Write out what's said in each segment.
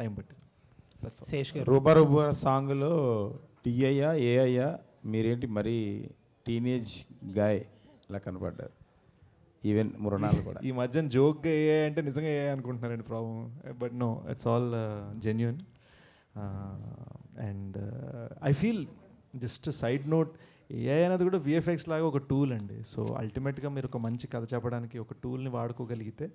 Time పట్టింది. శేష్ గారు, రూబా రూబా సాంగ్లో టీఐయా ఏఐయా మీరేంటి మరీ టీనేజ్ గాయ్ ఇలా కనపడ్డారు, ఈవెన్ మృణాలు కూడా. ఈ మధ్యన జోక్గా ఏ అంటే నిజంగా ఏ అనుకుంటున్నారండి problem, but no, it's all genuine. And I feel just side note, AI అనేది కూడా విఎఫ్ఎక్స్ లాగా ఒక టూల్ అండి. సో అల్టిమేట్గా మీరు ఒక మంచి కథ చెప్పడానికి ఒక టూల్ని వాడుకోగలిగితే,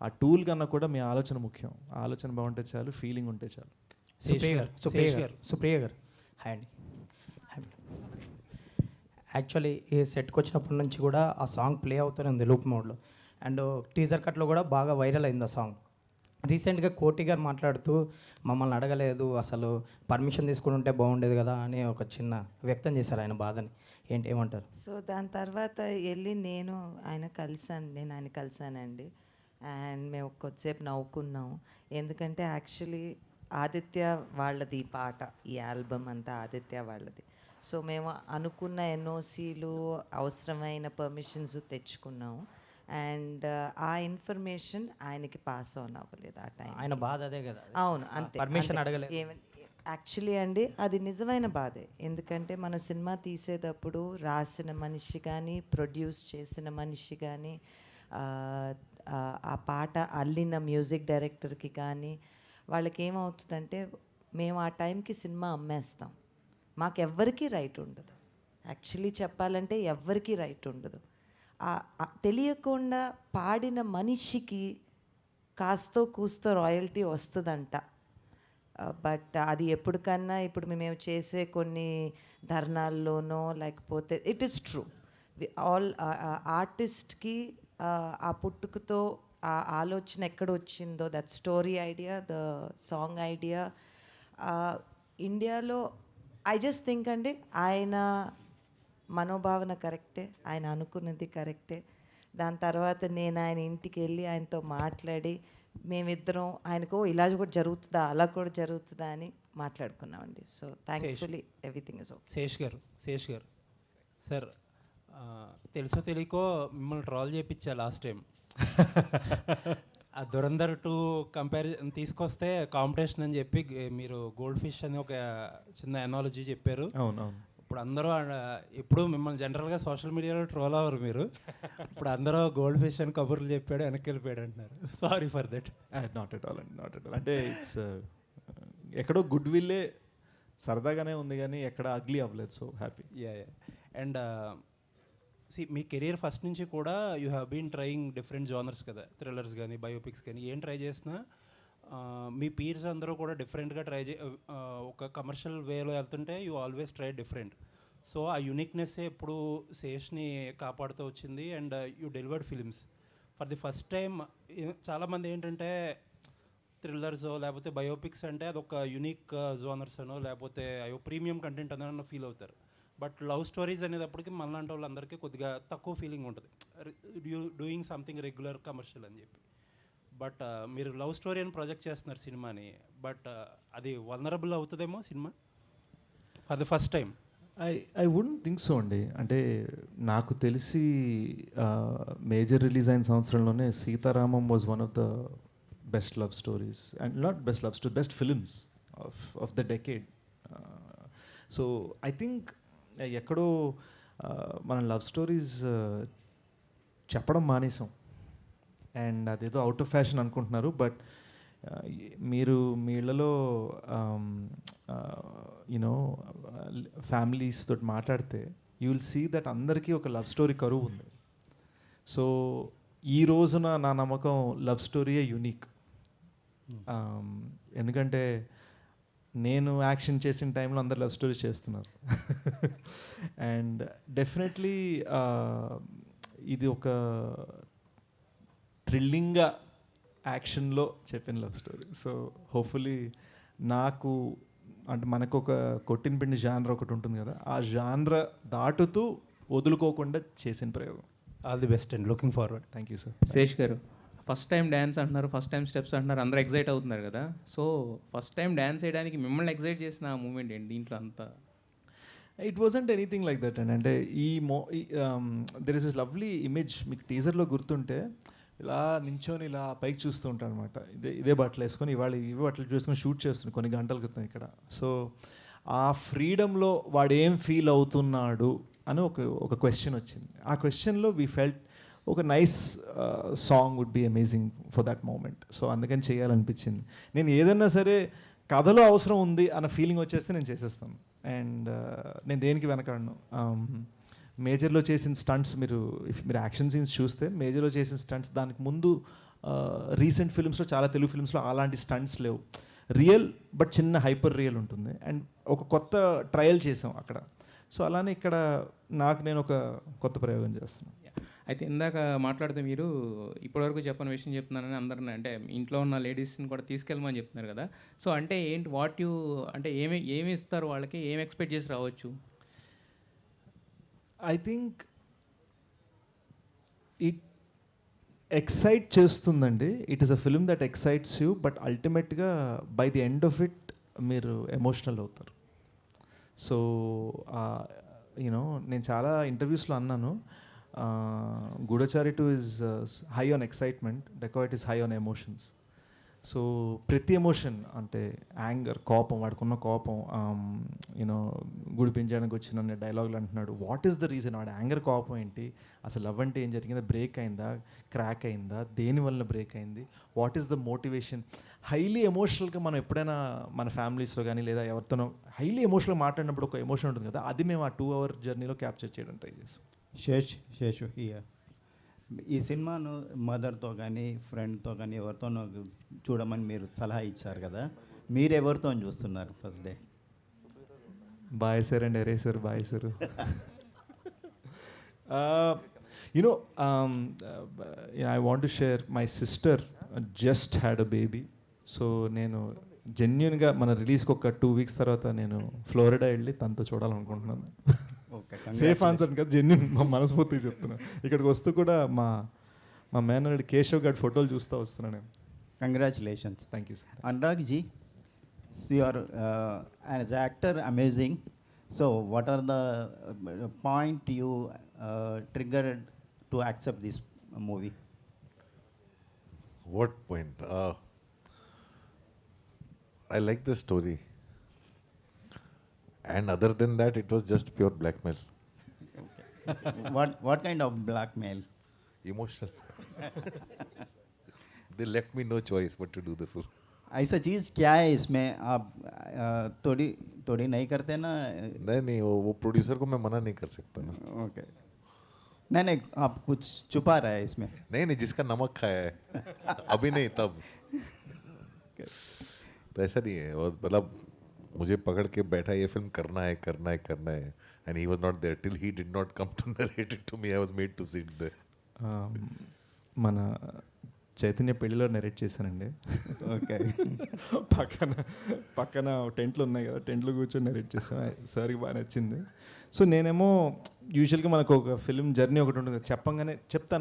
ఆ టూల్ కన్నా కూడా మీ ఆలోచన ముఖ్యం. ఆలోచన బాగుంటే చాలు, ఫీలింగ్ ఉంటే చాలు. సుప్రియ గారు హాయ్ అండి. యాక్చువల్లీ ఈ సెట్కి వచ్చినప్పటి నుంచి కూడా ఆ సాంగ్ ప్లే అవుతూనే ఉంది లూప్ మోడ్లో, అండ్ టీజర్ కట్లో కూడా బాగా వైరల్ అయింది ఆ సాంగ్. రీసెంట్గా కోటి గారు మాట్లాడుతూ మమ్మల్ని అడగలేదు, అసలు పర్మిషన్ తీసుకుని ఉంటే బాగుండేది కదా అని ఒక చిన్న వ్యక్తం చేశారు ఆయన బాధని. ఏమంటారు? సో దాని తర్వాత వెళ్ళి నేను ఆయన కలిసానండి. అండ్ మేము కొద్దిసేపు నవ్వుకున్నాం. ఎందుకంటే యాక్చువల్లీ ఆదిత్య వాళ్ళది ఈ పాట, ఈ ఆల్బమ్ అంతా ఆదిత్య వాళ్ళది. సో మేము అనుకున్న ఎన్ఓసీలు, అవసరమైన పర్మిషన్స్ తెచ్చుకున్నాము. అండ్ ఆ ఇన్ఫర్మేషన్ ఆయనకి పాస్ ఆన్ అవ్వలేదు ఆ టైం. ఆయన బాధ అదే కదా. అవును, అంతే. పర్మిషన్ అడగలేదు. యాక్చువల్లీ అండి అది నిజమైన బాధే. ఎందుకంటే మన సినిమా తీసేటప్పుడు రాసిన మనిషి కానీ, ప్రొడ్యూస్ చేసిన మనిషి కానీ, ఆ పాట అల్లిన మ్యూజిక్ డైరెక్టర్కి కానీ, వాళ్ళకి ఏమవుతుందంటే మేము ఆ టైంకి సినిమా అమ్మేస్తాం, మాకెవ్వరికీ రైట్ ఉండదు. యాక్చువల్లీ చెప్పాలంటే ఎవ్వరికీ రైట్ ఉండదు. తెలియకుండా పాడిన మనిషికి కాస్తో కూస్తో రాయల్టీ వస్తుందంట. బట్ అది ఎప్పటికన్నా ఇప్పుడు మేము చేసే కొన్ని ధర్నాల్లోనో లేకపోతే ఇట్ ఈస్ ట్రూ, ఆల్ ఆర్టిస్ట్కి ఆ పుట్టుకతో ఆ ఆలోచన ఎక్కడ వచ్చిందో, that story idea, the song idea ఇండియాలో ఐ జస్ట్ థింక్ అండి ఆయన మనోభావన కరెక్టే, ఆయన అనుకున్నది కరెక్టే. దాని తర్వాత నేను ఆయన ఇంటికి వెళ్ళి ఆయనతో మాట్లాడి మేమిద్దరం ఆయనకు ఇలా కూడా జరుగుతుందా, అలా కూడా జరుగుతుందా అని మాట్లాడుకున్నామండి. So thankfully everything is okay. Shesh గారు సార్, తెలుసో తెలియకో మిమ్మల్ని ట్రాల్ చేయించా లాస్ట్ టైం. ఆ దురంధర్ 2 కంపారిజన్ తీసుకొస్తే కాంపిటీషన్ అని చెప్పి మీరు గోల్డ్ ఫిష్ అని ఒక చిన్న ఎనాలజీ చెప్పారు. అవునవును. ఇప్పుడు అందరూ ఇప్పుడు మిమ్మల్ని జనరల్గా సోషల్ మీడియాలో ట్రోల్ అవ్వరు మీరు, ఇప్పుడు అందరూ గోల్డ్ ఫిష్ అని కబుర్లు చెప్పాడు, వెనక్కి వెళ్ళిపోయాడు అంటున్నారు. Sorry for that. Not at all అండి, నాట్ ఎట్ ఆల్. అంటే ఇట్స్ ఎక్కడో గుడ్ విల్లే, సరదాగానే ఉంది కానీ ఎక్కడ అగ్లీ అవ్వలేదు. So happy. యా. అండ్ మీ కెరీర్ ఫస్ట్ నుంచి కూడా you have been trying different genres కదా, థ్రిల్లర్స్ కానీ బయోపిక్స్ కానీ ఏం ట్రై చేసినా మీ పీర్స్ అందరూ కూడా డిఫరెంట్గా ఒక కమర్షియల్ వేలో వెళ్తుంటే you always try different. So ఆ యూనిక్నెస్సే ఎప్పుడు శేష్ని కాపాడుతూ వచ్చింది. And you delivered films for the first time. చాలామంది ఏంటంటే థ్రిల్లర్సో లేకపోతే బయోపిక్స్ అంటే అదొక యూనిక్ జోనర్స్ అనో లేకపోతే అయ్యో ప్రీమియం కంటెంట్ అనో ఫీల్ అవుతారు. బట్ లవ్ స్టోరీస్ అనేటప్పటికి మనలాంటి వాళ్ళందరికీ కొద్దిగా తక్కువ ఫీలింగ్ ఉంటుంది, డూయింగ్ సంథింగ్ రెగ్యులర్ కమర్షియల్ అని చెప్పి. బట్ మీరు లవ్ స్టోరీ అని ప్రొజెక్ట్ చేస్తున్నారు సినిమాని, బట్ అది వల్నరబుల్ అవుతుందేమో cinema for the first time. I wouldn't think so అండి. అంటే నాకు తెలిసి మేజర్ రిలీజ్ అయిన సంవత్సరంలోనే Sitaramam was one of the best love stories, and not best love story, best films of the decade. So I think ఎక్కడో మనం love stories చెప్పడం మానేసాం, అండ్ అదేదో అవుట్ ఆఫ్ ఫ్యాషన్ అనుకుంటున్నారు. బట్ మీరు మీ ఇళ్ళలో యూనో ఫ్యామిలీస్ తోటి మాట్లాడితే యూ విల్ సీ దట్ అందరికీ ఒక లవ్ స్టోరీ కరువు ఉంది. సో ఈ రోజున నా నమ్మకం లవ్ స్టోరీయే యూనిక్. ఎందుకంటే నేను యాక్షన్ చేసిన టైంలో అందరు లవ్ స్టోరీస్ చేస్తున్నారు. అండ్ డెఫినెట్లీ ఇది ఒక థ్రిల్లింగ్గా యాక్షన్లో చెప్పిన లవ్ స్టోరీ. సో హోప్ఫుల్లీ నాకు అంటే మనకు ఒక కొట్టిన పిండి జానర్ ఒకటి ఉంటుంది కదా, ఆ జానర్ దాటుతూ వదులుకోకుండా చేసిన ప్రయోగం. All the best and looking forward. Thank you sir. Sesh గారు, ఫస్ట్ టైం డ్యాన్స్ అంటున్నారు, ఫస్ట్ టైం స్టెప్స్ అంటున్నారు, అందరూ ఎగ్జైట్ అవుతున్నారు కదా. సో ఫస్ట్ టైం డ్యాన్స్ చేయడానికి మిమ్మల్ని ఎగ్జైట్ చేసిన ఆ మూమెంట్ ఏంటి దీంట్లో అంతా? It wasn't anything like that and అంటే there is is lovely image. మీకు టీజర్లో గుర్తుంటే ఇలా నించొని ఇలా పైకి చూస్తూ ఉంటాను అనమాట. ఇదే బట్టలు వేసుకొని ఇవాళ ఇవే బట్టలు చూసుకొని షూట్ చేస్తుంది కొన్ని గంటల క్రితం ఇక్కడ. సో ఆ ఫ్రీడమ్లో వాడు ఏం ఫీల్ అవుతున్నాడు అని ఒక క్వశ్చన్ వచ్చింది. ఆ క్వశ్చన్లో వీ ఫెల్ట్ ఒక nice song would be amazing for that moment. So అందుకని చేయాలనిపించింది. నేను ఏదన్నా సరే కథలో అవసరం ఉంది అన్న ఫీలింగ్ వచ్చేస్తే నేను చేసేస్తాను. అండ్ నేను దేనికి వెనకాడను. మేజర్లో చేసిన స్టంట్స్ మీరు యాక్షన్ సీన్స్ చూస్తే మేజర్లో చేసిన స్టంట్స్ దానికి ముందు రీసెంట్ ఫిల్మ్స్లో చాలా తెలుగు ఫిల్మ్స్లో అలాంటి స్టంట్స్ లేవు. రియల్ బట్ చిన్న హైపర్ రియల్ ఉంటుంది. అండ్ ఒక కొత్త ట్రయల్ చేసాం అక్కడ. సో అలానే ఇక్కడ నేను ఒక కొత్త ప్రయోగం చేస్తున్నాను. అయితే ఇందాక మాట్లాడితే మీరు ఇప్పటివరకు చెప్పని విషయం చెప్తున్నానని అందరిని అంటే ఇంట్లో ఉన్న లేడీస్ని కూడా తీసుకెళ్ళమని చెప్తున్నారు కదా. సో అంటే ఏంటి అంటే ఏమి ఇస్తారు వాళ్ళకి, ఏమి ఎక్స్పెక్ట్ చేసి రావచ్చు? ఐ థింక్ ఇట్ ఎక్సైట్ చేస్తుందండి. It is a film that excites you, but అల్టిమేట్గా by the end of it మీరు ఎమోషనల్ అవుతారు. సో యూనో నేను చాలా ఇంటర్వ్యూస్లో అన్నాను, Goodachari 2 is high on excitement, Dacoit is high on emotions. So ప్రతి ఎమోషన్ అంటే యాంగర్, కోపం, వాడుకున్న కోపం, యూనో గుడి పెంచడానికి వచ్చిన డైలాగులు అంటున్నాడు. What is the reason? వాడు యాంగర్, కోపం ఏంటి? అసలు లవ్ అంటే ఏం జరిగిందా? బ్రేక్ అయిందా? క్రాక్ అయిందా? దేని వల్ల బ్రేక్ అయింది? What is the motivation? Highly ఎమోషనల్గా మనం ఎప్పుడైనా మన ఫ్యామిలీస్లో కానీ లేదా ఎవరితోనో హైలీ ఎమోషనల్గా మాట్లాడినప్పుడు ఒక ఎమోషన్ ఉంటుంది కదా, అది మేము ఆ 2 hour జర్నీలో క్యాప్చర్ చేయడం ట్రై చేస్తాం. శేషు హియర్. ఈ సినిమాను మదర్తో కానీ ఫ్రెండ్తో కానీ ఎవరితోనో చూడమని మీరు సలహా ఇచ్చారు కదా, మీరు ఎవరితో చూస్తున్నారు first day? Bye sir and ఎరే sir, bye sir. You know I want to share, my sister just had a baby. So నేను జెన్యున్గా మన రిలీజ్కి ఒక 2 weeks తర్వాత నేను ఫ్లోరిడా వెళ్ళి తనతో చూడాలనుకుంటున్నాను. సేఫ్ ఆన్సర్ కదా, జెన్యున్, మా మనస్ఫూర్తిగా చెప్తున్నాను. ఇక్కడికి వస్తూ కూడా మా మేనల్లుడు కేశవ్ గారి ఫోటోలు చూస్తూ వస్తున్నాను నేను. Congratulations. Thank you sir. Anurag ji, you are as actor amazing. So what are the point you triggered to accept this movie? What point? I like the story. And other than that, it was just pure blackmail. What kind of blackmail? Emotional. They left me no choice but to do the film. ऐसा चीज़ क्या है इसमें? आप थोड़ी नहीं करते ना? नहीं वो प्रोड्यूसर को मैं मना नहीं कर सकता ना. ओके. नहीं आप कुछ छुपा रहा है इसमें. नहीं जिसका नमक खाया है अभी नहीं तब. तो ऐसा नहीं है. और मतलब मुझे पकड़ के बैठा, ये फिल्म करना है. And he was not there till he did not come to narrate it to me. I was made to sit there. మన చైతన్య పెళ్ళిలో నెరేట్ చేశానండి. ఓకే. పక్కన టెంట్లు ఉన్నాయి కదా, టెంట్లో కూర్చొని నెరేట్ చేశాను. సార్కి బాగా నచ్చింది. సో నేనేమో యూజువల్గా మనకు ఒక ఫిల్మ్ జర్నీ ఒకటి ఉంటుంది, చెప్పంగానే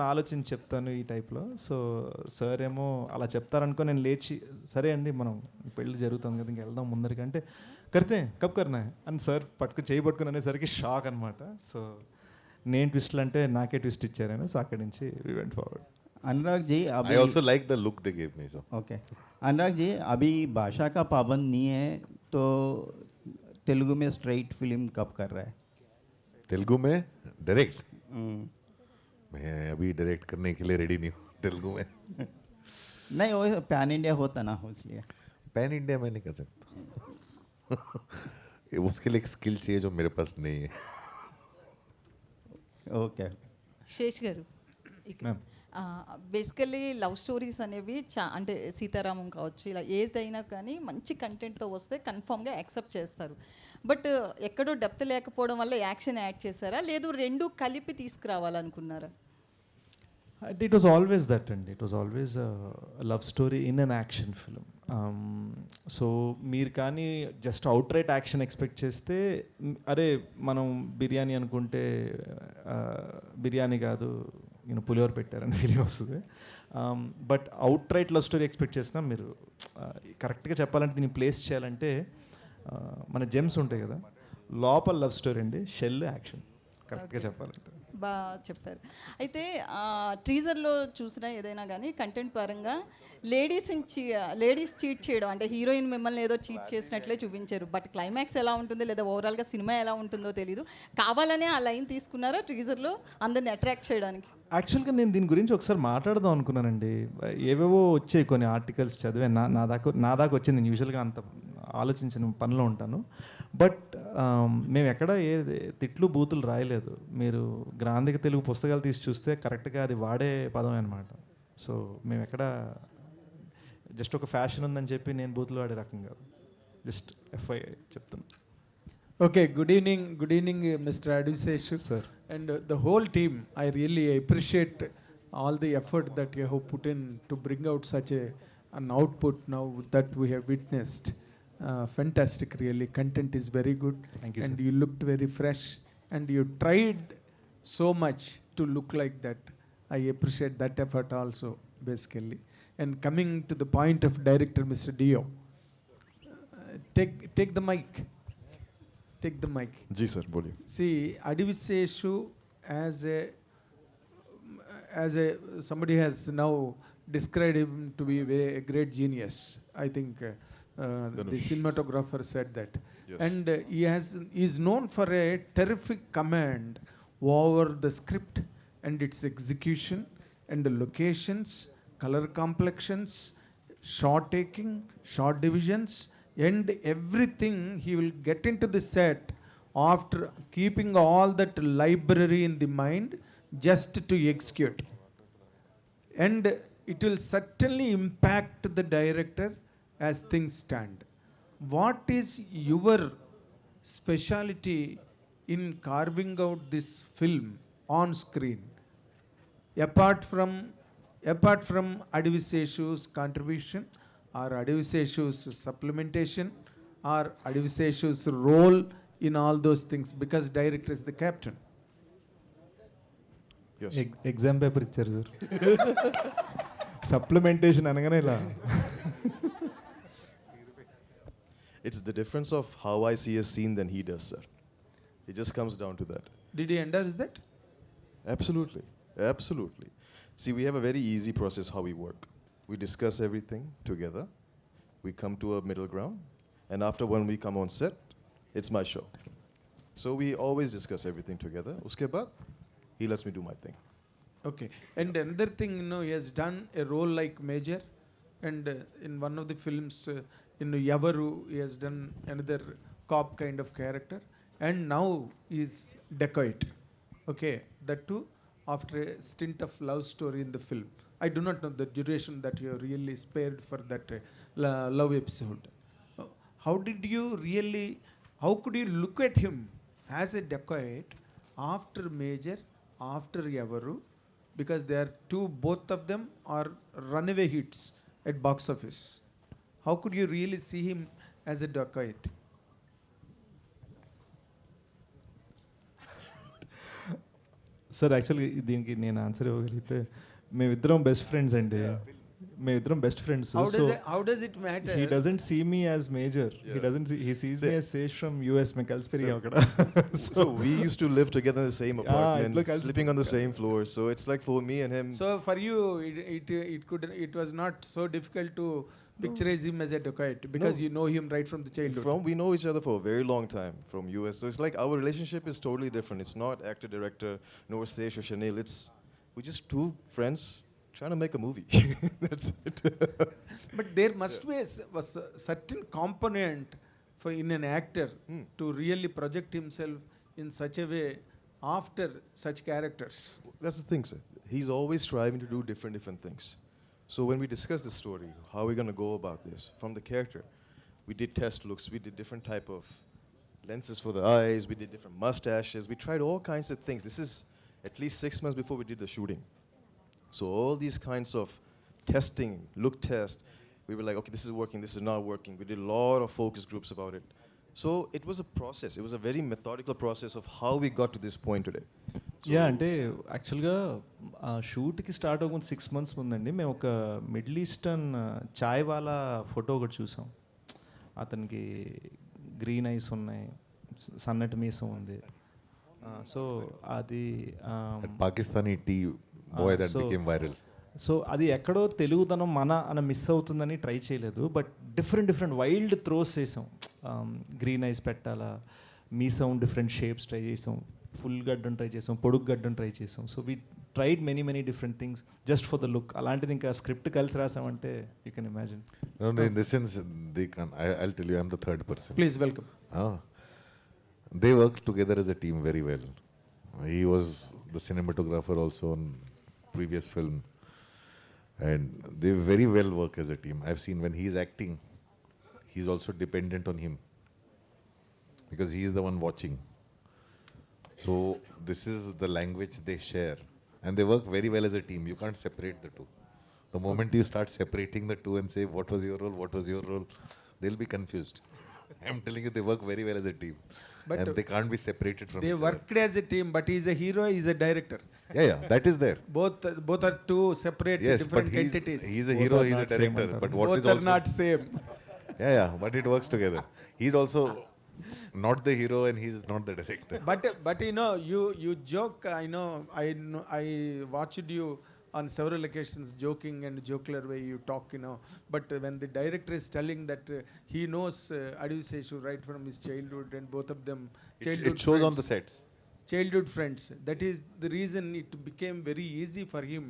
ఆలోచించి చెప్తాను ఈ టైప్లో. సో సార్ ఏమో అలా చెప్తారనుకో నేను లేచి, సరే అండి మనం పెళ్ళి జరుగుతుంది కదా ఇంక వెళ్దాం ముందరికి అంటే, కర్తే కబ్ కర్నా అని సార్ చేయి పట్టుకుని అనేసరికి షాక్ అనమాట. సో నేను ట్విస్ట్లు అంటే నాకే ట్విస్ట్ ఇచ్చారని. సో అక్కడి నుంచి we went forward. Anurag ji, I also like the look they gave me. So. Okay. Anurag ji, अभी भाषा का पाबंद नहीं है तो तेलुगु में स्ट्रेट फिल्म कब कर रहा है? तेलुगु में डायरेक्ट? मैं अभी डायरेक्ट करने के लिए रेडी नहीं हूँ तेलुगु में. नहीं, वो पैन इंडिया होता ना, इसलिए. पैन इंडिया में नहीं कर सकता. उसके लिए एक स्किल चाहिए जो मेरे पास नहीं है. ఓకే. శేష్ గారు, మ్యామ్, బేసికల్లీ లవ్ స్టోరీస్ అనేవి అంటే సీతారామం కావచ్చు, ఇలా ఏదైనా కానీ మంచి కంటెంట్తో వస్తే కన్ఫామ్గా యాక్సెప్ట్ చేస్తారు. బట్ ఎక్కడో డెప్త్ లేకపోవడం వల్ల యాక్షన్ యాడ్ చేశారా, లేదు రెండు కలిపి తీసుకురావాలనుకున్నారా? ఇట్ వాజ్ ఆల్వేస్ దట్ అండి. It was always love story in an action film. So మీరు కానీ just out right action expect చేస్తే, అరే మనం బిర్యానీ అనుకుంటే బిర్యానీ కాదు పులిహోర పెట్టారని ఫీలింగ్ వస్తుంది. But out right love story expect చేసినా మీరు కరెక్ట్గా చెప్పాలంటే దీన్ని ప్లేస్ చేయాలంటే మన జెమ్స్ ఉంటాయి కదా, లోపల లవ్ స్టోరీ అండి, షెల్ యాక్షన్, కరెక్ట్గా చెప్పాలంటే. బాగా చెప్పారు. అయితే టీజర్లో చూసిన ఏదైనా కానీ కంటెంట్ పరంగా లేడీస్ చీట్ చేయడం అంటే హీరోయిన్ మిమ్మల్ని ఏదో చీట్ చేసినట్లే చూపించారు. బట్ క్లైమాక్స్ ఎలా ఉంటుంది లేదా ఓవరాల్గా సినిమా ఎలా ఉంటుందో తెలీదు. కావాలనే ఆ లైన్ తీసుకున్నారా టీజర్లో అందరిని అట్రాక్ట్ చేయడానికి? యాక్చువల్గా నేను దీని గురించి ఒకసారి మాట్లాడదాం అనుకున్నానండి. ఏవేవో వచ్చాయి కొన్ని ఆర్టికల్స్ చదివాను, నా దాకా వచ్చింది. నేను యూజువల్గా అంత ఆలోచించిన పనిలో ఉంటాను. బట్ మేము ఎక్కడ ఏ తిట్లు బూతులు రాయలేదు. మీరు గ్రాంధిక తెలుగు పుస్తకాలు తీసి చూస్తే కరెక్ట్గా అది వాడే పదమే అనమాట. సో మేము ఎక్కడ జస్ట్ ఒక ఫ్యాషన్ ఉందని చెప్పి నేను బూతులు వాడే రకం కాదు. జస్ట్ ఎఫ్ఐఐ చెప్తాను. Okay, good evening, Mr. Adviseshu. Sir. And the whole team, I really appreciate all the effort that you have put in to bring out such an output now that we have witnessed. Fantastic, really. Content is very good. Thank you, and sir. you looked very fresh. And you tried so much to look like that. I appreciate that effort also, basically. And coming to the point of director, Mr. Dio, take the mic. Take the mic. जी sir बोलिए. See, Adviseshu as a somebody has now described him to be a great genius. I think the cinematographer said that. Yes. And he is known for a terrific command over the script and its execution and the locations, color complexions, shot taking, shot divisions, and everything. He will get into the set after keeping all that library in the mind just to execute. And it will certainly impact the director as things stand. What is your speciality in carving out this film on screen? Apart from Adviseshu's contribution, or Adviseshu's supplementation, or Adviseshu's role in all those things, because director is the captain. Yes. Exam paper ఇచ్చారు sir. Supplementation అనగానే ఇలా. It's the difference of how I see a scene than he does, sir. It just comes down to that. Did he endorse that? Absolutely. Absolutely. See, we have a very easy process how we work. We discuss everything together. We come to a middle ground. And after when we come on set, it's my show. So we always discuss everything together. Uske baad, he lets me do my thing. Okay. And another thing, he has done a role like Major. And in one of the films, in Yavaru, he has done another cop kind of character. And now he is dacoit. Okay. That too, after a stint of love story in the film. I do not know the duration that you really spared for that love episode. How could you look at him as a dacoit after Major, after Yavaru? Because both of them are runaway hits at box office. How could you really see him as a dacoit? Sir యాక్చువల్గా దీనికి నేను answer ఇవ్వగలిగితే మేమిద్దరం best friends అండి. మేమిద్దరం best friends. How does it matter? He doesn't see me as Major. He sees me as Sesh from US. మేము కలిసి పెరిగాం అక్కడ. So we used to live together in the same apartment, look, sleeping on the same floor. So it's like for me and him. So for you, it was not so difficult to picturize him as a dacoit because you know him right from the childhood. We know each other for a very long time from US. So it's like our relationship is totally different. It's not actor director nor Sesh or Chanel. We're just two friends trying to make a movie. That's it. But there must be a certain component in an actor to really project himself in such a way after such characters. That's the thing, sir. He's always striving to do different things. So when we discuss the story, how are we going to go about this? From the character, we did test looks, we did different type of lenses for the eyes, we did different mustaches, we tried all kinds of things. This is at least 6 months before we did the shooting. So all these kinds of testing, look test, we were like, okay, this is working, this is not working. We did a lot of focus groups about it. So it was a process. It was a very methodical process of how we got to this point today. Yeah అంటే యాక్చువల్గా షూట్కి start అవ్వకుండా 6 months ముందండి మేము ఒక middle eastern చాయ్ వాలా photo ఒకటి చూసాం. అతనికి green ice ఉన్నాయి, సన్నటి మీసం ఉంది. సో అది Pakistani tea boy that so- became viral. So అది ఎక్కడో తెలుగుతనం మన మిస్ అవుతుందని ట్రై చేయలేదు, బట్ డిఫరెంట్ వైల్డ్ త్రోస్ చేసాం. గ్రీన్ ఐస్ పెట్టాలా, మీసం డిఫరెంట్ షేప్స్ ట్రై చేసాం, ఫుల్ గడ్డం ట్రై చేసాం, పొడుగు గడ్డం ట్రై చేసాం. So we tried many different things just for the look. అలాంటిది ఇంకా స్క్రిప్ట్ కలిసి రాసామంటే you can imagine. No, in this sense, they can. I'll tell you, I'm the third person. Please welcome. They worked together as a team very well. He was the cinematographer also on previous film, and they very well work as a team. I've seen when he's acting, he's also dependent on him because he is the one watching. So this is the language they share, and they work very well as a team. You can't separate the two. The moment you start separating the two and say, what was your role, they'll be confused. I'm telling you, they work very well as a team. But And they can't be separated from They each worked as a team, but he's a hero, he's a director. other. Yeah, that is there. Both are two separate Yes, but different entities. he's a Both hero, are he's a not same director. antar. But what Both is are also... not same. Yeah, but it works together. He's also not the hero and he's not the director. But you know, you joke. I watched you on several occasions joking and jocular way you talk, you know. But when the director is telling that he knows Adivaseshu right from his childhood, and both of them childhood It shows friends, on the set. childhood friends. That is the reason it became very easy for him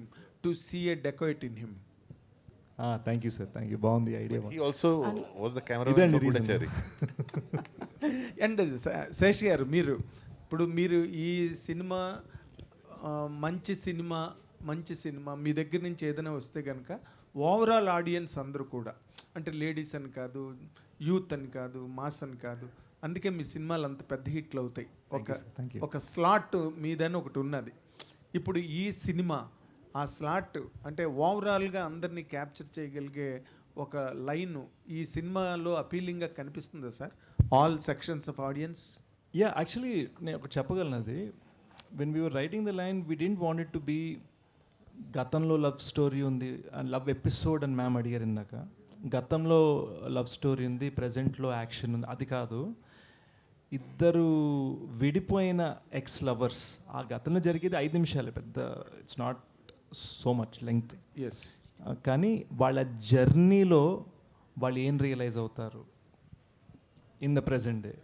to see a dacoit in him. Thank you sir, thank you. బాగుంది idea. He also was the cameraman ఇదండి for reason. Gudachari. And Shesh garu, మీరు ఈ cinema మంచి cinema మీ దగ్గర నుంచి ఏదైనా వస్తే కనుక ఓవరాల్ ఆడియన్స్ అందరూ కూడా, అంటే లేడీస్ అని కాదు, యూత్ అని కాదు, మాస్ అని కాదు, అందుకే మీ సినిమాలు అంత పెద్ద హిట్లు అవుతాయి. Thank you. ఒక స్లాట్ మీదని ఒకటి ఉన్నది. ఇప్పుడు ఈ సినిమా ఆ స్లాట్ అంటే ఓవరాల్గా అందరినీ క్యాప్చర్ చేయగలిగే ఒక లైన్ ఈ సినిమాలో అపీలింగ్గా కనిపిస్తుందా sir, all sections of audience? Yeah, actually నేను ఒకటి చెప్పగలను. అది when we were writing the line we didn't want it to be గతంలో లవ్ స్టోరీ ఉంది అండ్ లవ్ ఎపిసోడ్ అని మ్యామ్ అడిగారు ఇందాక. గతంలో లవ్ స్టోరీ ఉంది, ప్రజెంట్లో యాక్షన్ ఉంది, అది కాదు. ఇద్దరు విడిపోయిన ఎక్స్ లవర్స్, ఆ గతంలో జరిగేది 5 నిమిషాలే, పెద్ద it's not so much length. Yes. కానీ వాళ్ళ జర్నీలో వాళ్ళు ఏం రియలైజ్ అవుతారు ఇన్ ద ప్రజెంట్ డే,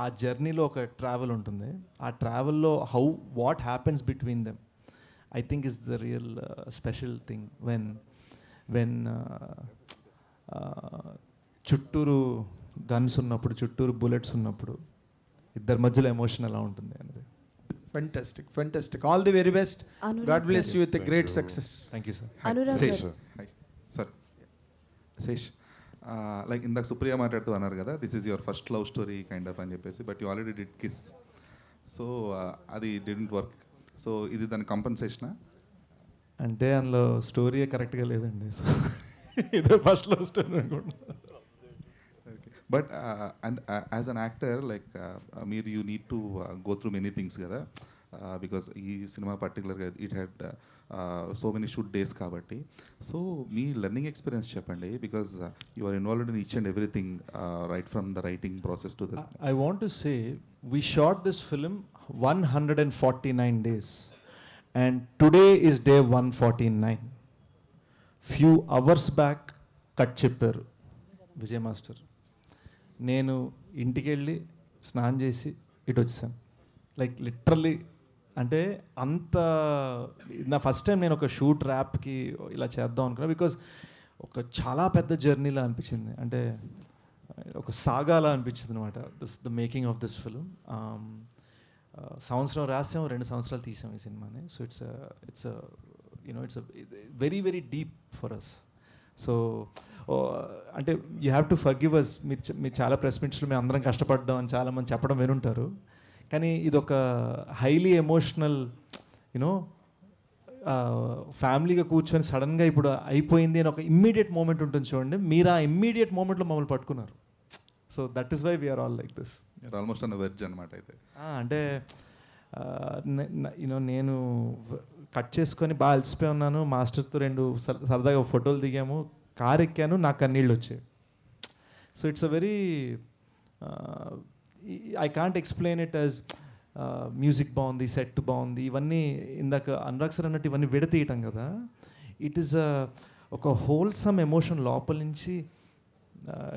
ఆ జర్నీలో ఒక ట్రావెల్ ఉంటుంది. ఆ ట్రావెల్లో what happens between them I think is the real special thing. When చుట్టూరు గన్స్ ఉన్నప్పుడు, చుట్టూరు బుల్లెట్స్ ఉన్నప్పుడు ఇద్దరి మధ్యలో ఎమోషన్ ఎలా ఉంటుంది అనేది. Fantastic. All the very best. God bless you with a great success. Thank you sir. Anurag Sesh గారు. సార్ శేష్ లైక్ ఇందాక సుప్రియ మాట్లాడుతూ అన్నారు కదా, this is your first love story kind of అని చెప్పేసి, but you already did kiss. So అది didn't work. So ఇది దాని కంపెన్సేషనా? అంటే అందులో స్టోరీ కరెక్ట్గా లేదండి. సో ఇదే ఫస్ట్ లవ్ స్టోరీ అనుకుంటున్నా. But and as an actor like మీరు you need to go through many things కదా, బికాస్ ఈ సినిమా పర్టికులర్గా it had so many shoot days కాబట్టి. సో మీ లెర్నింగ్ ఎక్స్పీరియన్స్ చెప్పండి, because you are involved in each and everything right from the writing process to the... I want to say we shot this film 149 days and today is day 149. Few hours back cut చెప్పారు Vijay master. నేను ఇంటికి వెళ్ళి స్నానం చేసి ఇటు వచ్చాను. Like literally అంటే అంత నా ఫస్ట్ టైం నేను ఒక షూట్ ర్యాప్కి ఇలా చేద్దాం అనుకున్నా. బికాజ్ ఒక చాలా పెద్ద జర్నీలా అనిపించింది, అంటే ఒక సాగాలా అనిపించింది అనమాట. The making of this film. సంవత్సరం రాసాం, 2 సంవత్సరాలు తీసాం ఈ సినిమాని. So it's very deep for us. So అంటే you have to forgive us. మీరు చాలా ప్రెస్ మీట్స్లో మేము అందరం కష్టపడ్డాం అని చాలామంది చెప్పడం వినుంటారు. కానీ ఇది ఒక హైలీ ఎమోషనల్ యూనో ఫ్యామిలీగా కూర్చొని సడన్గా ఇప్పుడు అయిపోయింది అని ఒక ఇమ్మీడియట్ మూమెంట్ ఉంటుంది చూడండి. మీరు ఆ ఇమ్మీడియట్ మూమెంట్లో మమ్మల్ని పట్టుకున్నారు. So that is why we are all like this. Almost అన్న వెజ్ అనమాట. అయితే అంటే నేను కట్ చేసుకొని బాగా అలసిపోయి ఉన్నాను. మాస్టర్తో 2 సరదాగా ఫోటోలు దిగాము, కార్ ఎక్కాను, నాకు కన్నీళ్ళు వచ్చాయి. So it's a very I can't explain it as music బాగుంది, సెట్ బాగుంది, ఇవన్నీ ఇందాక అనురాగ్ సార్ అన్నట్టు ఇవన్నీ విడతీయటం కదా. ఇట్ ఈస్ ఒక హోల్సమ్ ఎమోషన్ లోపల నుంచి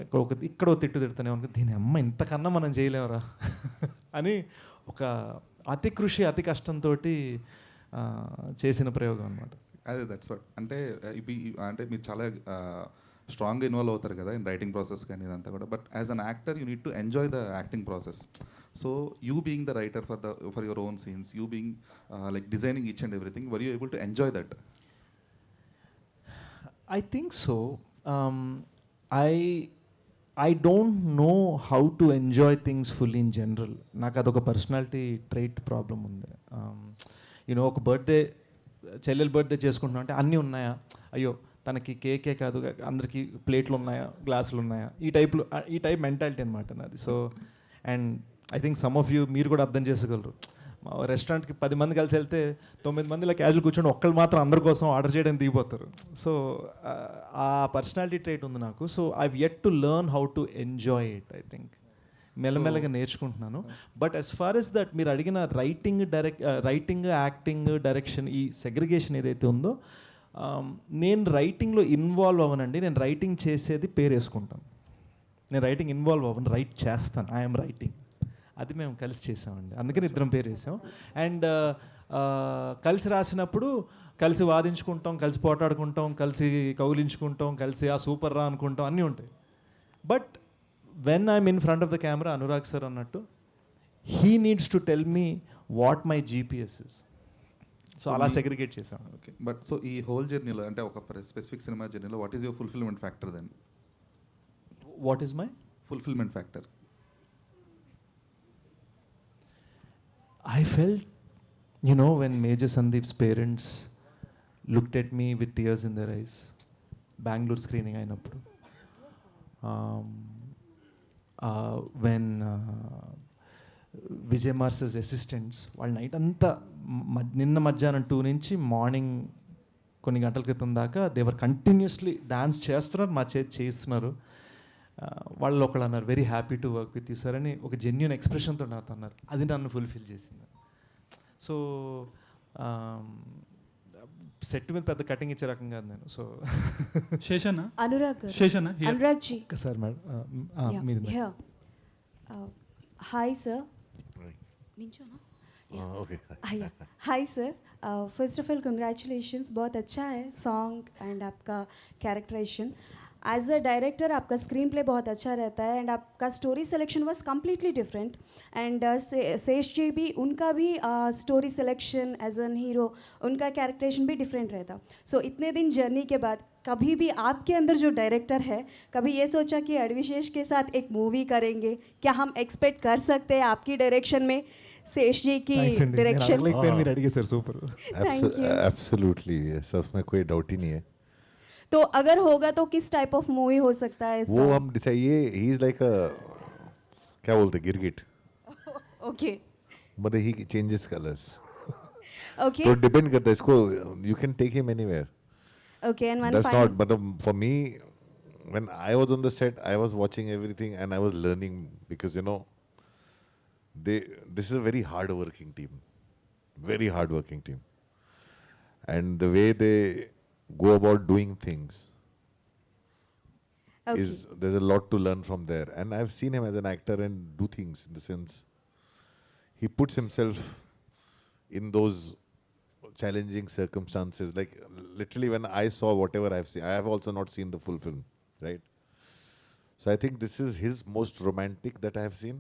ఇక్కడ తిట్టు తిడుతూనే ఉంది, దీని అమ్మ ఇంతకన్నా మనం చేయలేమరా అని ఒక అతి కృషి అతి కష్టంతో చేసిన ప్రయోగం అనమాట. అదే దట్స్ వాట్ అంటే అంటే మీరు చాలా స్ట్రాంగ్గా ఇన్వాల్వ్ అవుతారు కదా ఇన్ రైటింగ్ ప్రాసెస్ కానీ ఇదంతా కూడా. But as an actor you need to enjoy the acting process. So you being the writer for your own scenes, you being like designing each and everything, were you able to enjoy that? I think so. I don't know how to enjoy things fully in general. నాకు అదొక personality trait problem ఉంది. You know ఒక birthday, చెల్లెలు birthday చేసుకుంటున్నా అంటే అన్నీ ఉన్నాయా, అయ్యో తనకి కేకే కాదు అందరికీ ప్లేట్లు ఉన్నాయా, గ్లాసులు ఉన్నాయా, ఈ టైప్ మెంటాలిటీ అనమాట నాది. So and I think some of you మీరు కూడా అర్థం చేసుకోగలరు. మా రెస్టారెంట్కి 10 మంది కలిసి వెళ్తే 9 మందిలో క్యాజువల్ కూర్చొని ఒక్కళ్ళు మాత్రం అందరి కోసం ఆర్డర్ చేయడానికి దిగిపోతారు. సో ఆ పర్సనాలిటీ ట్రైట్ ఉంది నాకు. So I've yet to learn how to enjoy it. I think మెల్లమెల్లగా నేర్చుకుంటున్నాను. But as far as that మీరు అడిగిన రైటింగ్ యాక్టింగ్ డైరెక్షన్ ఈ సెగ్రిగేషన్ ఏదైతే ఉందో, నేను రైటింగ్లో ఇన్వాల్వ్ అవ్వనండి. నేను రైటింగ్ చేసేది పేరు వేసుకుంటాను. నేను రైటింగ్ ఇన్వాల్వ్ అవ్వను, రైట్ చేస్తాను. I'm writing. అది మేము కలిసి చేసామండి, అందుకని ఇద్దరం పేరు వేసాం. అండ్ కలిసి రాసినప్పుడు కలిసి వాదించుకుంటాం, కలిసి పోటాడుకుంటాం, కలిసి కౌలించుకుంటాం, కలిసి ఆ సూపర్ రా అనుకుంటాం, అన్నీ ఉంటాయి. But when I'm in front of the camera, Anurag sir అన్నట్టు he needs to tell me what my GPS is. So అలా సెగ్రిగేట్ చేసాం. ఓకే. బట్ సో ఈ హోల్ జర్నీలో అంటే ఒక స్పెసిఫిక్ సినిమా జర్నీలో what is your fulfilment factor then? What is my fulfilment factor? I felt, you know, when Major Sandeep's parents looked at me with tears in their eyes, Bangalore screening అయినప్పుడు, when Vijay Mars's assistants వాళ్ళ night అంతా నిన్న మధ్యాహ్నం 2 నుంచి morning కొన్ని గంటల క్రితం దాకా దేవర్ కంటిన్యూస్లీ డాన్స్ చేస్తున్నారు, మా చేస్తున్నారు. వాళ్ళు ఒకళ్ళు అన్నారు, very happy to work with you sir అని ఒక జెన్యున్ ఎక్స్ప్రెషన్తో నాతో అన్నారు. అది నన్ను ఫుల్ఫిల్ చేసింది. సో సెట్ మీద పెద్ద కటింగ్ ఇచ్చే రకం కాదు నేను. సో శేషన్న, అనురాగ్ జీ సార్ మేడం మీరు. Hi sir. Hi sir, first of all congratulations, बहुत अच्छा है सॉन्ग एंड आपका कैरेक्टराइजेशन. एज अ डायरेक्टर आपका स्क्रीन प्ले बहुत अच्छा रहता है एंड आपका story selection was completely different. And Shesh ji भी, उनका भी story selection as an hero, उनका कैरेक्टराइजेशन भी डिफरेंट रहता. सो इतने दिन जर्नी के बाद कभी भी आपके अंदर जो डायरेक्टर है, कभी ये सोचा कि अडविशेष के साथ एक मूवी करेंगे? क्या हम एक्सपेक्ट कर सकते हैं आपकी डायरेक्शन में शेष जी की डायरेक्शन? एब्सोल्युटली यस, उसमें कोई डाउट ही नहीं है. तो अगर होगा तो किस टाइप ऑफ मूवी हो सकता है? वो हम डिसाइड, ये ही इज लाइक अ क्या बोलते हैं, गिरगिट. ओके, मतलब ही चेंजेस कलर्स. ओके, तो डिपेंड करता है इसको, you can take him anywhere. Okay. And one That's not, but for me, when I was on the set, I was watching everything and I was learning, because you know, this is a very hard working team, and the way they go about doing things is, there's a lot to learn from there. And I've seen him as an actor and do things, in the sense he puts himself in those challenging circumstances. Like literally when I saw whatever I've seen, I have also not seen the full film, right? So I think this is his most romantic that I have seen,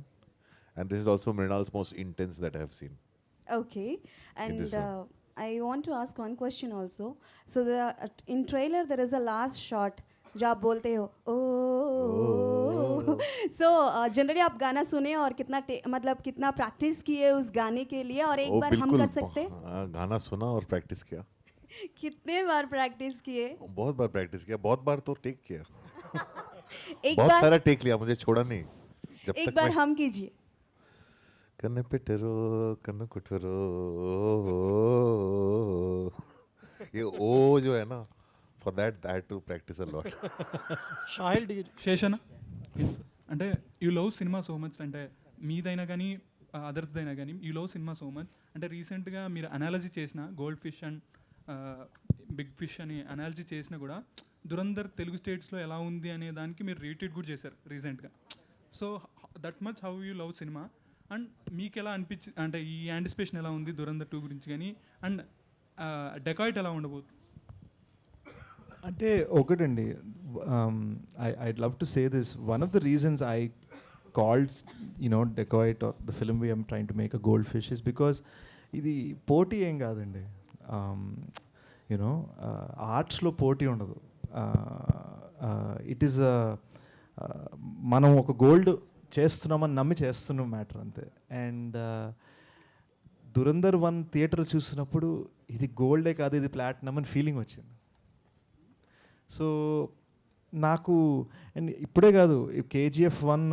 and this is also Mrinal's most intense that I have seen. Okay, and I want to ask one question also. So in trailer there is a last shot जो आप बोलते हो ओ. So generally आप गाना सुने और मतलब कितना प्रैक्टिस किए उस गाने के लिए, और एक बार हम कर सकते हैं? गाना सुना और प्रैक्टिस किया. कितने बार प्रैक्टिस किए? बहुत बार प्रैक्टिस किया, बहुत बार तो टेक किया. एक बहुत बार सारा टेक लिया, मुझे छोड़ा नहीं. जब एक तक बार हम कीजिए. कन्न पिटरो कन्न कुटरो, ये ओ जो है ना, for that I had to practice a lot. శేషన్న, అంటే you love cinema so much, అంటే మీదైనా కానీ అదర్స్ అయినా కానీ you love cinema so much. అంటే రీసెంట్గా మీరు అనాలజీ చేసిన gold fish and big fish అని అనాలజీ చేసినా కూడా దురంధర్ తెలుగు స్టేట్స్లో ఎలా ఉంది అనే దానికి మీరు రీట్వీట్ కూడా చేశారు రీసెంట్గా. So that much how you love cinema and మీకు ఎలా అనిపించింది, అంటే ఈ యాంటిసిపేషన్ ఎలా ఉంది దురంధర్ 2 గురించి కానీ, అండ్ డెకాయిట్ ఎలా ఉండబోతుంది? అంటే ఒకటండి, I'd love to say this, one of the reasons I called Dacoit are the film we're trying to make a goldfish is ఇస్ బికాస్ ఇది పోటీ ఏం కాదండి. యూనో ఆర్ట్స్లో పోటీ ఉండదు. ఇట్ ఈస్ మనం ఒక గోల్డ్ చేస్తున్నామని నమ్మి చేస్తున్న మ్యాటర్ అంతే. అండ్ దురంధర్ 1 థియేటర్ చూసినప్పుడు ఇది గోల్డే కాదు ఇది ప్లాటినం అని ఫీలింగ్ వచ్చింది. సో నాకు, అండ్ ఇప్పుడే కాదు, KGF 1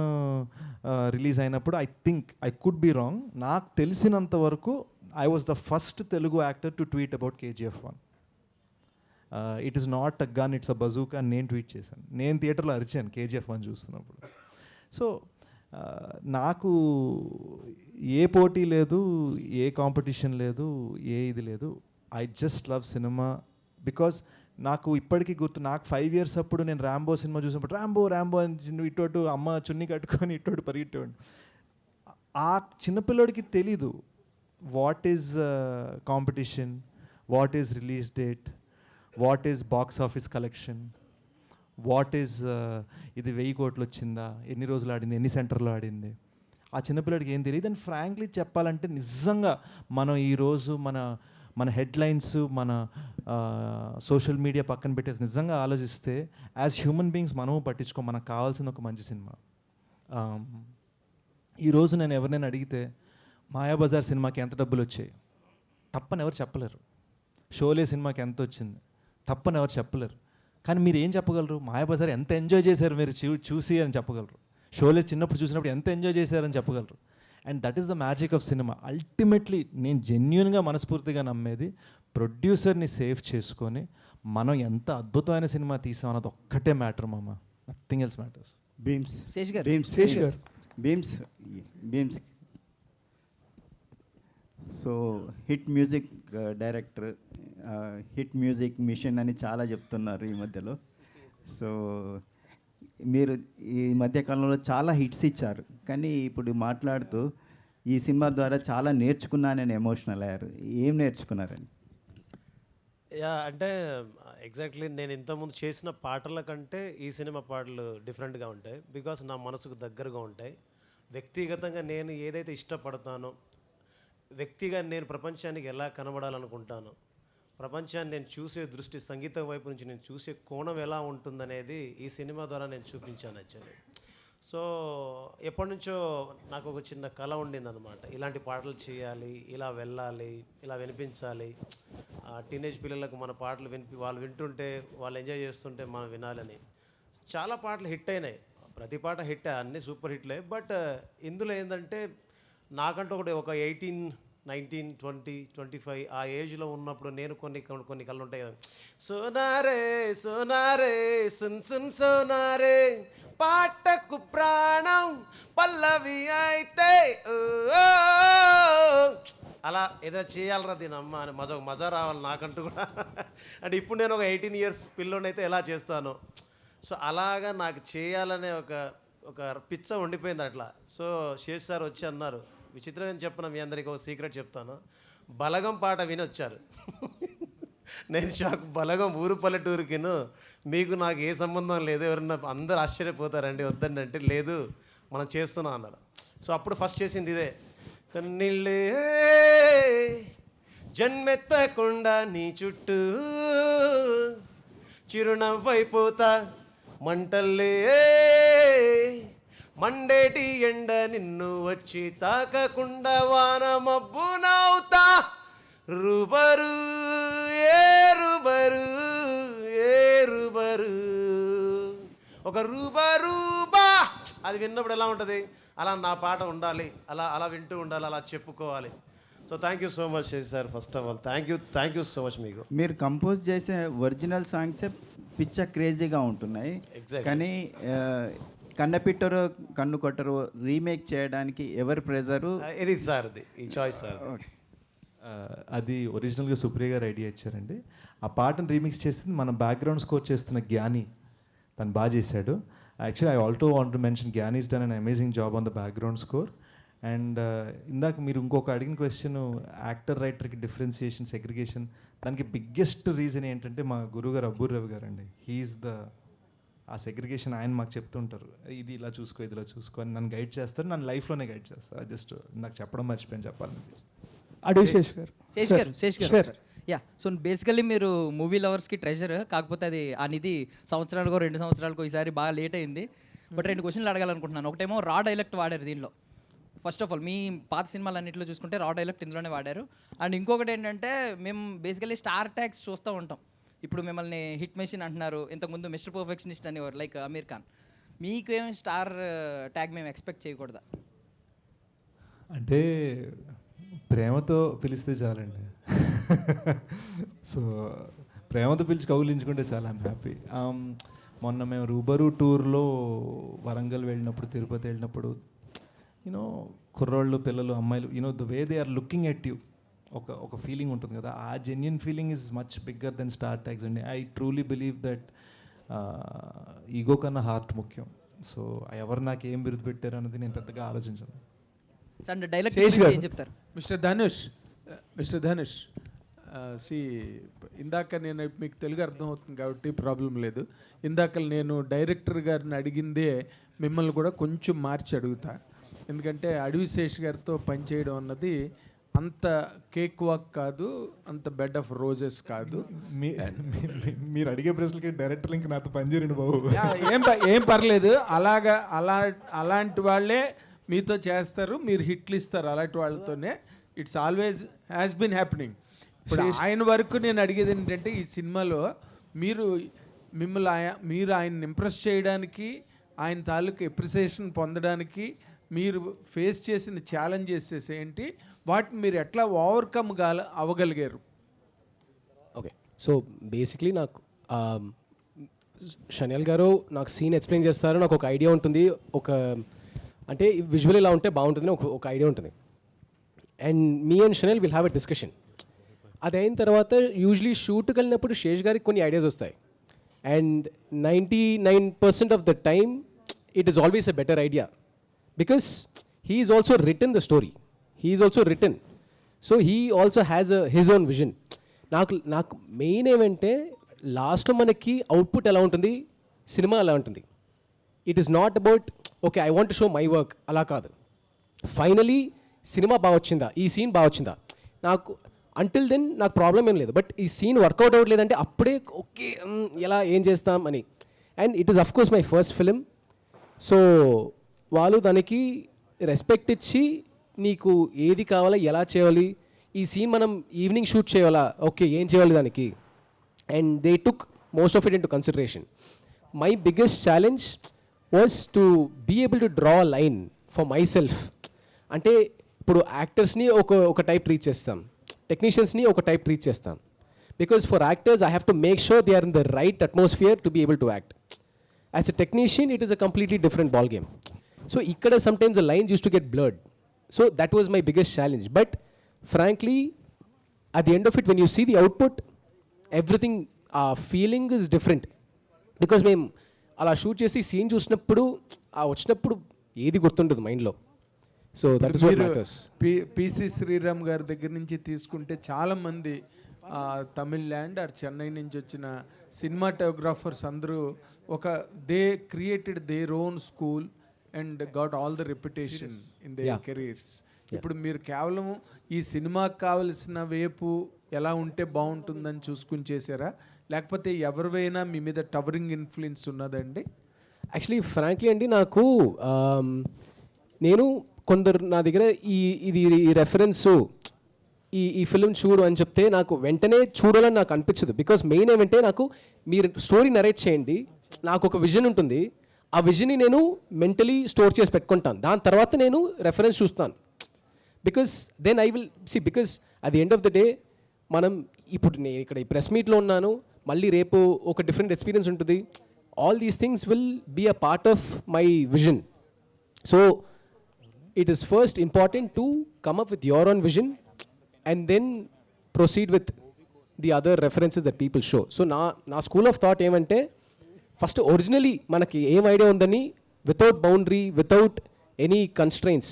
రిలీజ్ అయినప్పుడు I think I could be wrong, నాకు తెలిసినంత వరకు I was the first Telugu actor to tweet about KGF 1. It is not a gun, it's a bazooka అని నేను ట్వీట్ చేశాను. నేను థియేటర్లో అరిచాను KGF 1 చూస్తున్నప్పుడు. సో నాకు ఏ పోటీ లేదు, ఏ కాంపిటీషన్ లేదు, ఏ ఇది లేదు. I just love cinema because నాకు ఇప్పటికీ గుర్తు, నాకు 5 years అప్పుడు నేను ర్యాంబో సినిమా చూసినప్పుడు ర్యాంబో అని ఇటు అమ్మ చున్ని కట్టుకొని ఇటు పరిగెట్టేవాడు. ఆ చిన్నపిల్లడికి తెలీదు what is competition, what is release date, what is box office collection, what is ఇది 1000 కోట్లు వచ్చిందా, ఎన్ని రోజులు ఆడింది, ఎన్ని సెంటర్లో ఆడింది. ఆ చిన్నపిల్లడికి ఏం తెలియదు. అండ్ ఫ్రాంక్లీ చెప్పాలంటే నిజంగా మనం ఈరోజు మన హెడ్లైన్స్, మన సోషల్ మీడియా పక్కన పెట్టేసి నిజంగా ఆలోచిస్తే యాజ్ హ్యూమన్ బీయింగ్స్ మనము పట్టించుకో, మనకు కావాల్సిన ఒక మంచి సినిమా. ఈరోజు నేను ఎవరినైనా అడిగితే మాయాబజార్ సినిమాకి ఎంత డబ్బులు వచ్చాయి తప్పని ఎవరు చెప్పలేరు. షోలే సినిమాకి ఎంత వచ్చింది తప్పని ఎవరు చెప్పలేరు. కానీ మీరు ఏం చెప్పగలరు? మాయాబజార్ ఎంత ఎంజాయ్ చేశారు మీరు చూసి అని చెప్పగలరు. షోలే చిన్నప్పుడు చూసినప్పుడు ఎంత ఎంజాయ్ చేశారని చెప్పగలరు. And that is the magic of cinema. Ultimately నేను జెన్యున్గా మనస్ఫూర్తిగా నమ్మేది ప్రొడ్యూసర్ని సేవ్ చేసుకొని మనం ఎంత అద్భుతమైన సినిమా తీసాం అన్నది ఒక్కటే మ్యాటర్ మామ, nothing else matters. Bheems so hit music director, hit music machine అని చాలా చెప్తున్నారు ఈ మధ్యలో. సో మీరు ఈ మధ్యకాలంలో చాలా హిట్స్ ఇచ్చారు, కానీ ఇప్పుడు మాట్లాడుతూ ఈ సినిమా ద్వారా చాలా నేర్చుకున్నానని ఎమోషనల్ అయ్యారు. ఏం నేర్చుకున్నారండి? అంటే ఎగ్జాక్ట్లీ నేను ఇంతకుముందు చేసిన పాటల కంటే ఈ సినిమా పాటలు డిఫరెంట్గా ఉంటాయి. బికాస్ నా మనసుకు దగ్గరగా ఉంటాయి. వ్యక్తిగతంగా నేను ఏదైతే ఇష్టపడతానో, వ్యక్తిగా నేను ప్రపంచానికి ఎలా కనబడాలనుకుంటానో, ప్రపంచాన్ని నేను చూసే దృష్టి, సంగీతం వైపు నుంచి నేను చూసే కోణం ఎలా ఉంటుందనేది ఈ సినిమా ద్వారా నేను చూపించాను యాక్చువల్లీ. సో ఎప్పటి నుంచో నాకు ఒక చిన్న కళ ఉండిందనమాట, ఇలాంటి పాటలు చేయాలి, ఇలా వెళ్ళాలి, ఇలా వినిపించాలి, టీనేజ్ పిల్లలకు మన పాటలు వాళ్ళు వింటుంటే, వాళ్ళు ఎంజాయ్ చేస్తుంటే మనం వినాలని. చాలా పాటలు హిట్ అయినాయి, ప్రతి పాట హిట్, అన్నీ సూపర్ హిట్లే. బట్ ఇందులో ఏంటంటే నాకంటూ ఒక 18, 19, 20, 25 ఆ ఏజ్లో ఉన్నప్పుడు నేను కొన్ని కళ్ళు ఉంటాయి కదా, సోనారే సోనారే సున్ సున్ సోనారే పాటకు ప్రాణం పల్లవి అయితే అలా ఏదో చేయాలరా దీని అమ్మ అని మజా రావాలి నాకంటూ కూడా. అంటే ఇప్పుడు నేను ఒక 18 years పిల్లోనైతే ఎలా చేస్తాను. సో అలాగా నాకు చేయాలనే ఒక పిచ్చ ఉండిపోయింది అట్లా. సో శేష్ సార్ వచ్చి అన్నారు, విచిత్రమైన చెప్పను మీ అందరికీ ఒక సీక్రెట్ చెప్తాను, బలగం పాట విని వచ్చారు. నేను షాక్, బలగం ఊరు పల్లెటూరుకిను మీకు నాకు ఏ సంబంధం లేదు, ఎవరన్నా అందరూ ఆశ్చర్యపోతారండి వద్దండి అంటే, లేదు మనం చేస్తున్నాం అన్నారు. సో అప్పుడు ఫస్ట్ చేసింది ఇదే, కన్నీళ్ళే జన్మెత్తకుండా నీ చుట్టూ చిరునవ్వైపోతా మంటల్లే మండేటి ఎండ నిన్ను వచ్చి తాకకుండా వాన మబ్బు నవ్వుతా రుబరు ఏ రుబరు ఏ రుబరు ఒక రూబా. అది విన్నప్పుడు ఎలా ఉంటుంది, అలా నా పాట ఉండాలి, అలా వింటూ ఉండాలి, అలా చెప్పుకోవాలి. So thank you so much Sesh sir. First of all thank you so much. మీకు మీరు కంపోజ్ చేసే ఒరిజినల్ సాంగ్సే పిచ్చ క్రేజీగా ఉంటున్నాయి, కానీ కన్నపిట్టరు కన్ను కొట్టరు రీమేక్ చేయడానికి ఎవరి ప్రెజరు? ఇది సార్ ఈ చాయిస్ సార్. అది ఒరిజినల్గా సుప్రియ గారు ఐడియా ఇచ్చారండి. ఆ పాటను రీమిక్స్ చేసింది మన బ్యాక్గ్రౌండ్ స్కోర్ చేస్తున్న జ్ఞాని. తను బాగా చేశాడు. Actually I also want to mention Gnani is done an amazing job on the background score. And ఇందాక మీరు ఇంకొక అడిగిన క్వశ్చన్ యాక్టర్ రైటర్కి డిఫరెన్సియేషన్ సెగ్రిగేషన్, దానికి బిగ్గెస్ట్ రీజన్ ఏంటంటే మా గురుగారు అబ్బూర్ రవి గారు అండి. హీఈస్ ఆ సెగ్రిగేషన్ ఆయన మాకు చెప్తుంటారు, ఇది ఇలా చూసుకో ఇది ఇలా చూసుకో అని నన్ను గైడ్ చేస్తారు, నన్ను లైఫ్లోనే గైడ్ చేస్తారు. జస్ట్ నాకు చెప్పడం మర్చిపోయాను చెప్పాలని. శేష్ గారు సార్ యా. సో బేసికల్లీ మీరు మూవీ లవర్స్కి ట్రెజర్, కాకపోతే అది ఆ నిధి సంవత్సరాలకో 2 సంవత్సరాలకో ఈసారి బాగా లేట్ అయింది. బట్ 2 క్వశ్చన్లు అడగాలనుకుంటున్నాను. ఒకటేమో రా డైలెక్ట్ వాడారు దీనిలో. ఫస్ట్ ఆఫ్ ఆల్ మీ పాత సినిమాలు అన్నింటిలో చూసుకుంటే రా డైలెక్ట్ ఇందులోనే వాడారు. అండ్ ఇంకొకటి ఏంటంటే మేము బేసికల్లీ స్టార్ ట్యాగ్స్ చూస్తూ ఉంటాం. ఇప్పుడు మిమ్మల్ని హిట్ మెషిన్ అంటున్నారు, ఇంతకుముందు మిస్టర్ పర్ఫెక్షనిస్ట్ అనేవారు లైక్ అమీర్ ఖాన్. మీకు ఏం స్టార్ ట్యాగ్ మేము ఎక్స్పెక్ట్ చేయకూడదా? అంటే ప్రేమతో పిలిస్తే చాలండి. సో ప్రేమతో పిలిచి కౌలించుకుంటే చాలా ఐమ్ హ్యాపీ. మొన్న మేము రూబరు టూర్లో వరంగల్ వెళ్ళినప్పుడు, తిరుపతి వెళ్ళినప్పుడు, యూనో కుర్రోళ్ళు పిల్లలు అమ్మాయిలు, you know the way they are looking at you, ఒక ఫీలింగ్ ఉంటుంది కదా, ఆ genuine feeling is much bigger than star tags అండి. I truly believe that ego కన్నా హార్ట్ ముఖ్యం. సో ఎవరు నాకు ఏం బిరుదు పెట్టారు అన్నది నేను పెద్దగా ఆలోచించాను. ఏం చెప్తారు మిస్టర్ ధనుష్? ఇందాక నేను మీకు తెలుగు అర్థం అవుతుంది కాబట్టి ప్రాబ్లం లేదు. ఇందాక నేను డైరెక్టర్ గారిని అడిగిందే మిమ్మల్ని కూడా కొంచెం మార్చి అడుగుతా. ఎందుకంటే అడవి శేష్ గారితో పనిచేయడం అన్నది అంత కేక్ వాక్ కాదు, అంత బెడ్ ఆఫ్ రోజెస్ కాదు. మీరు అడిగే ప్రశ్నలకి డైరెక్టర్ ఇంకా నాతో పనిచేయండి బాబు. ఏం పర్లేదు, అలాంటి వాళ్ళే మీతో చేస్తారు, మీరు హిట్లు ఇస్తారు అలాంటి వాళ్ళతోనే. It's always has been happening. ఇప్పుడు ఆయన వరకు నేను అడిగేది ఏంటంటే, ఈ సినిమాలో మీరు ఆయన్ని ఇంప్రెస్ చేయడానికి, ఆయన తాలూకు ఎప్రిసియేషన్ పొందడానికి మీరు ఫేస్ చేసిన ఛాలెంజెస్ ఏంటి, వాటిని మీరు ఎట్లా ఓవర్కమ్ అవ్వగలిగారు? ఓకే, సో బేసిక్లీ నాకు షనియల్ గారు నాకు సీన్ ఎక్స్ప్లెయిన్ చేస్తారు, నాకు ఒక ఐడియా ఉంటుంది, అంటే విజువల్ ఇలా ఉంటే బాగుంటుందని ఒక ఐడియా ఉంటుంది. And me and Shaniel will have a discussion. అది అయిన తర్వాత యూజువలీ షూట్కి వెళ్ళినప్పుడు శేష్ గారికి కొన్ని ఐడియాస్ వస్తాయి. And 99% of the time it is always a better idea, because he is also written the story, he is also written, so he also has his own vision. నాకు main ఏమంటే లాస్ట్లో మనకి output ఎలా ఉంటుంది, cinema ఎలా ఉంటుంది. It is not about okay I want to show my work, అలా కాదు. ఫైనలీ సినిమా బాగా వచ్చిందా, ఈ సీన్ బాగా వచ్చిందా, నాకు అంటిల్ దెన్ నాకు ప్రాబ్లం ఏం లేదు. బట్ ఈ సీన్ వర్కౌట్ అవ్వట్లేదంటే అప్పుడే ఓకే ఎలా ఏం చేస్తాం అని. And it is of course my first film, so వాళ్ళు దానికి రెస్పెక్ట్ ఇచ్చి నీకు ఏది కావాలా, ఎలా చేయాలి, ఈ సీన్ మనం ఈవినింగ్ షూట్ చేయాలా, ఓకే ఏం చేయాలి దానికి. And they took most of it into consideration. My biggest challenge was to be able to draw a line for myself. అంటే ఇప్పుడు యాక్టర్స్ని ఒక టైప్ ట్రీట్ చేస్తాం, టెక్నీషియన్స్ని ఒక టైప్ ట్రీట్ చేస్తాం. Because for actors I have to make sure they are in the right atmosphere to be able to act. As a technician it is a completely different ball game. So ikkada sometimes the lines used to get blurred. So that was my biggest challenge. But frankly, at the end of it, when you see the output, everything feeling is different. Because మేము అలా shoot చేసి scene చూసినప్పుడు వచ్చినప్పుడు ఏది గుర్తుండదు మైండ్లో. So that is what matters. PC Sreeram గారి దగ్గర నుంచి తీసుకుంటే చాలామంది తమిళనాడు ఆర్ చెన్నై నుంచి వచ్చిన సినిమాటోగ్రాఫర్స్ అందరూ they created their own school and got all the reputation in there careers. ఇప్పుడు మీరు కేవలం ఈ సినిమాకి కావలసిన వైపు ఎలా ఉంటే బాగుంటుందని చూసుకుని చేశారా, లేకపోతే ఎవరివైనా మీ మీద టవరింగ్ ఇన్ఫ్లుయెన్స్ ఉన్నదండి? యాక్చువల్లీ ఫ్రాంక్లీ అండి, నాకు నేను కొందరు నా దగ్గర ఇది రెఫరెన్సు ఈ ఫిల్మ్ చూడు అని చెప్తే నాకు వెంటనే చూడాలని నాకు అనిపించదు. బికాస్ మెయిన్ ఏమంటే నాకు మీరు స్టోరీ నరేట్ చేయండి, నాకు ఒక విజన్ ఉంటుంది, ఆ విజన్ని నేను మెంటలీ స్టోర్ చేసి పెట్టుకుంటాను, దాని తర్వాత నేను రెఫరెన్స్ చూస్తాను. Because then I will see, because at the end of the day మనం ఇప్పుడు నేను ఇక్కడ ఈ ప్రెస్ మీట్లో ఉన్నాను, మళ్ళీ రేపు ఒక డిఫరెంట్ ఎక్స్పీరియన్స్ ఉంటుంది, all these things will be a part of my vision. So it is first important to come up with your own vision and then proceed with the other references that people show. So నా school of thought ఏమంటే first originally మనకి ఏం idea ఉందని without boundary without any constraints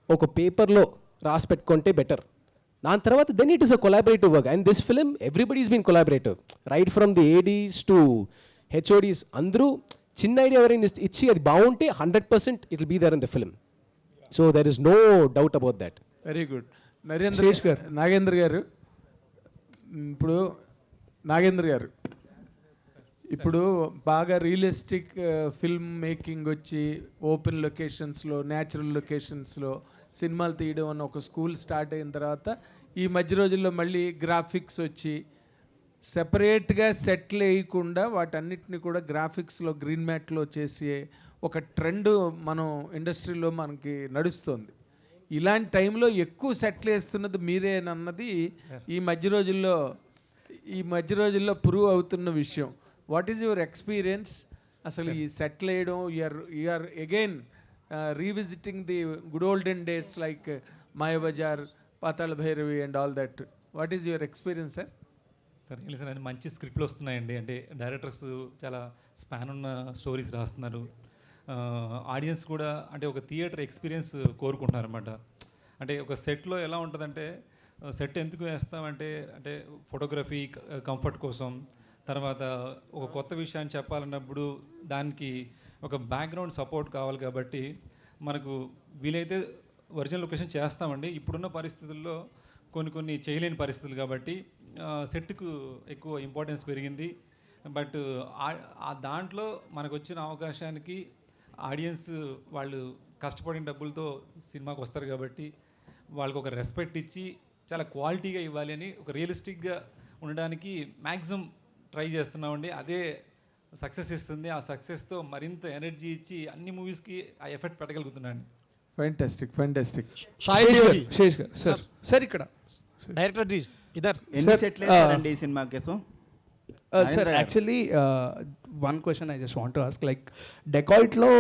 ఒక పేపర్లో రాసి పెట్టుకుంటే better. దాని తర్వాత then it is a collaborative work. And this film everybody is been collaborative, right from the ADs to HODs. అందరూ చిన్న ఐడియా ఎవరైనా ఇచ్చి అది బాగుంటే 100% it will be there in the film. So there is no doubt about that. Very good. Nagendra గారు ఇప్పుడు ఇప్పుడు బాగా రియలిస్టిక్ ఫిల్మ్ మేకింగ్ వచ్చి ఓపెన్ లొకేషన్స్లో న్యాచురల్ లొకేషన్స్లో సినిమాలు తీయడం అన్న ఒక స్కూల్ స్టార్ట్ అయిన తర్వాత ఈ మధ్య రోజుల్లో మళ్ళీ గ్రాఫిక్స్ వచ్చి సెపరేట్గా సెట్లు వేయకుండా వాటన్నిటిని కూడా గ్రాఫిక్స్లో గ్రీన్ మ్యాట్లో చేసే ఒక ట్రెండ్ మనం ఇండస్ట్రీలో మనకి నడుస్తుంది. ఇలాంటి టైంలో ఎక్కువ సెట్లు వేస్తున్నది మీరేనన్నది ఈ మధ్య రోజుల్లో ప్రూవ్ అవుతున్న విషయం. What is your experience? అసలు ఈ సెట్లు వేయడం you're again revisiting the good olden days like Mayabazar, Pathala Bhairavi and all that. What is your experience sir? Sir ఏం లేదు సార్, మంచి స్క్రిప్ట్లు వస్తున్నాయండి. అంటే డైరెక్టర్స్ చాలా స్పాన్ ఉన్న స్టోరీస్ రాస్తున్నారు. ఆడియన్స్ కూడా అంటే ఒక థియేటర్ ఎక్స్పీరియన్స్ కోరుకుంటున్నారు అనమాట. అంటే ఒక సెట్లో ఎలా ఉంటుందంటే, సెట్ ఎందుకు వేస్తామంటే అంటే ఫోటోగ్రఫీ కంఫర్ట్ కోసం, తర్వాత ఒక కొత్త విషయాన్ని చెప్పాలన్నప్పుడు దానికి ఒక బ్యాక్గ్రౌండ్ సపోర్ట్ కావాలి. కాబట్టి మనకు వీలైతే ఒరిజినల్ లొకేషన్ చేస్తామండి. ఇప్పుడున్న పరిస్థితుల్లో కొన్ని చేయలేని పరిస్థితులు కాబట్టి సెట్కు ఎక్కువ ఇంపార్టెన్స్ పెరిగింది. బట్ దాంట్లో మనకు వచ్చిన అవకాశానికి ఆడియన్స్ వాళ్ళు కష్టపడిన డబ్బులతో సినిమాకి వస్తారు కాబట్టి వాళ్ళకి ఒక రెస్పెక్ట్ ఇచ్చి చాలా క్వాలిటీగా ఇవ్వాలి అని ఒక రియలిస్టిక్గా ఉండడానికి మ్యాక్సిమం ట్రై చేస్తున్నామండి. అదే సక్సెస్ ఇస్తుంది. ఆ సక్సెస్తో మరింత ఎనర్జీ ఇచ్చి అన్ని మూవీస్కి ఆ ఎఫెక్ట్ పెట్టగలుగుతున్నాను. ఫ్యాంటాస్టిక్. శేష్ గారు సార్ ఇక్కడ డైరెక్టర్ జీ ఇదర్ ఎన్ని సెట్లు వేస్తారండి ఈ సినిమా కోసం? Sir, actually, one question I just want to ask, like Decoit-lo,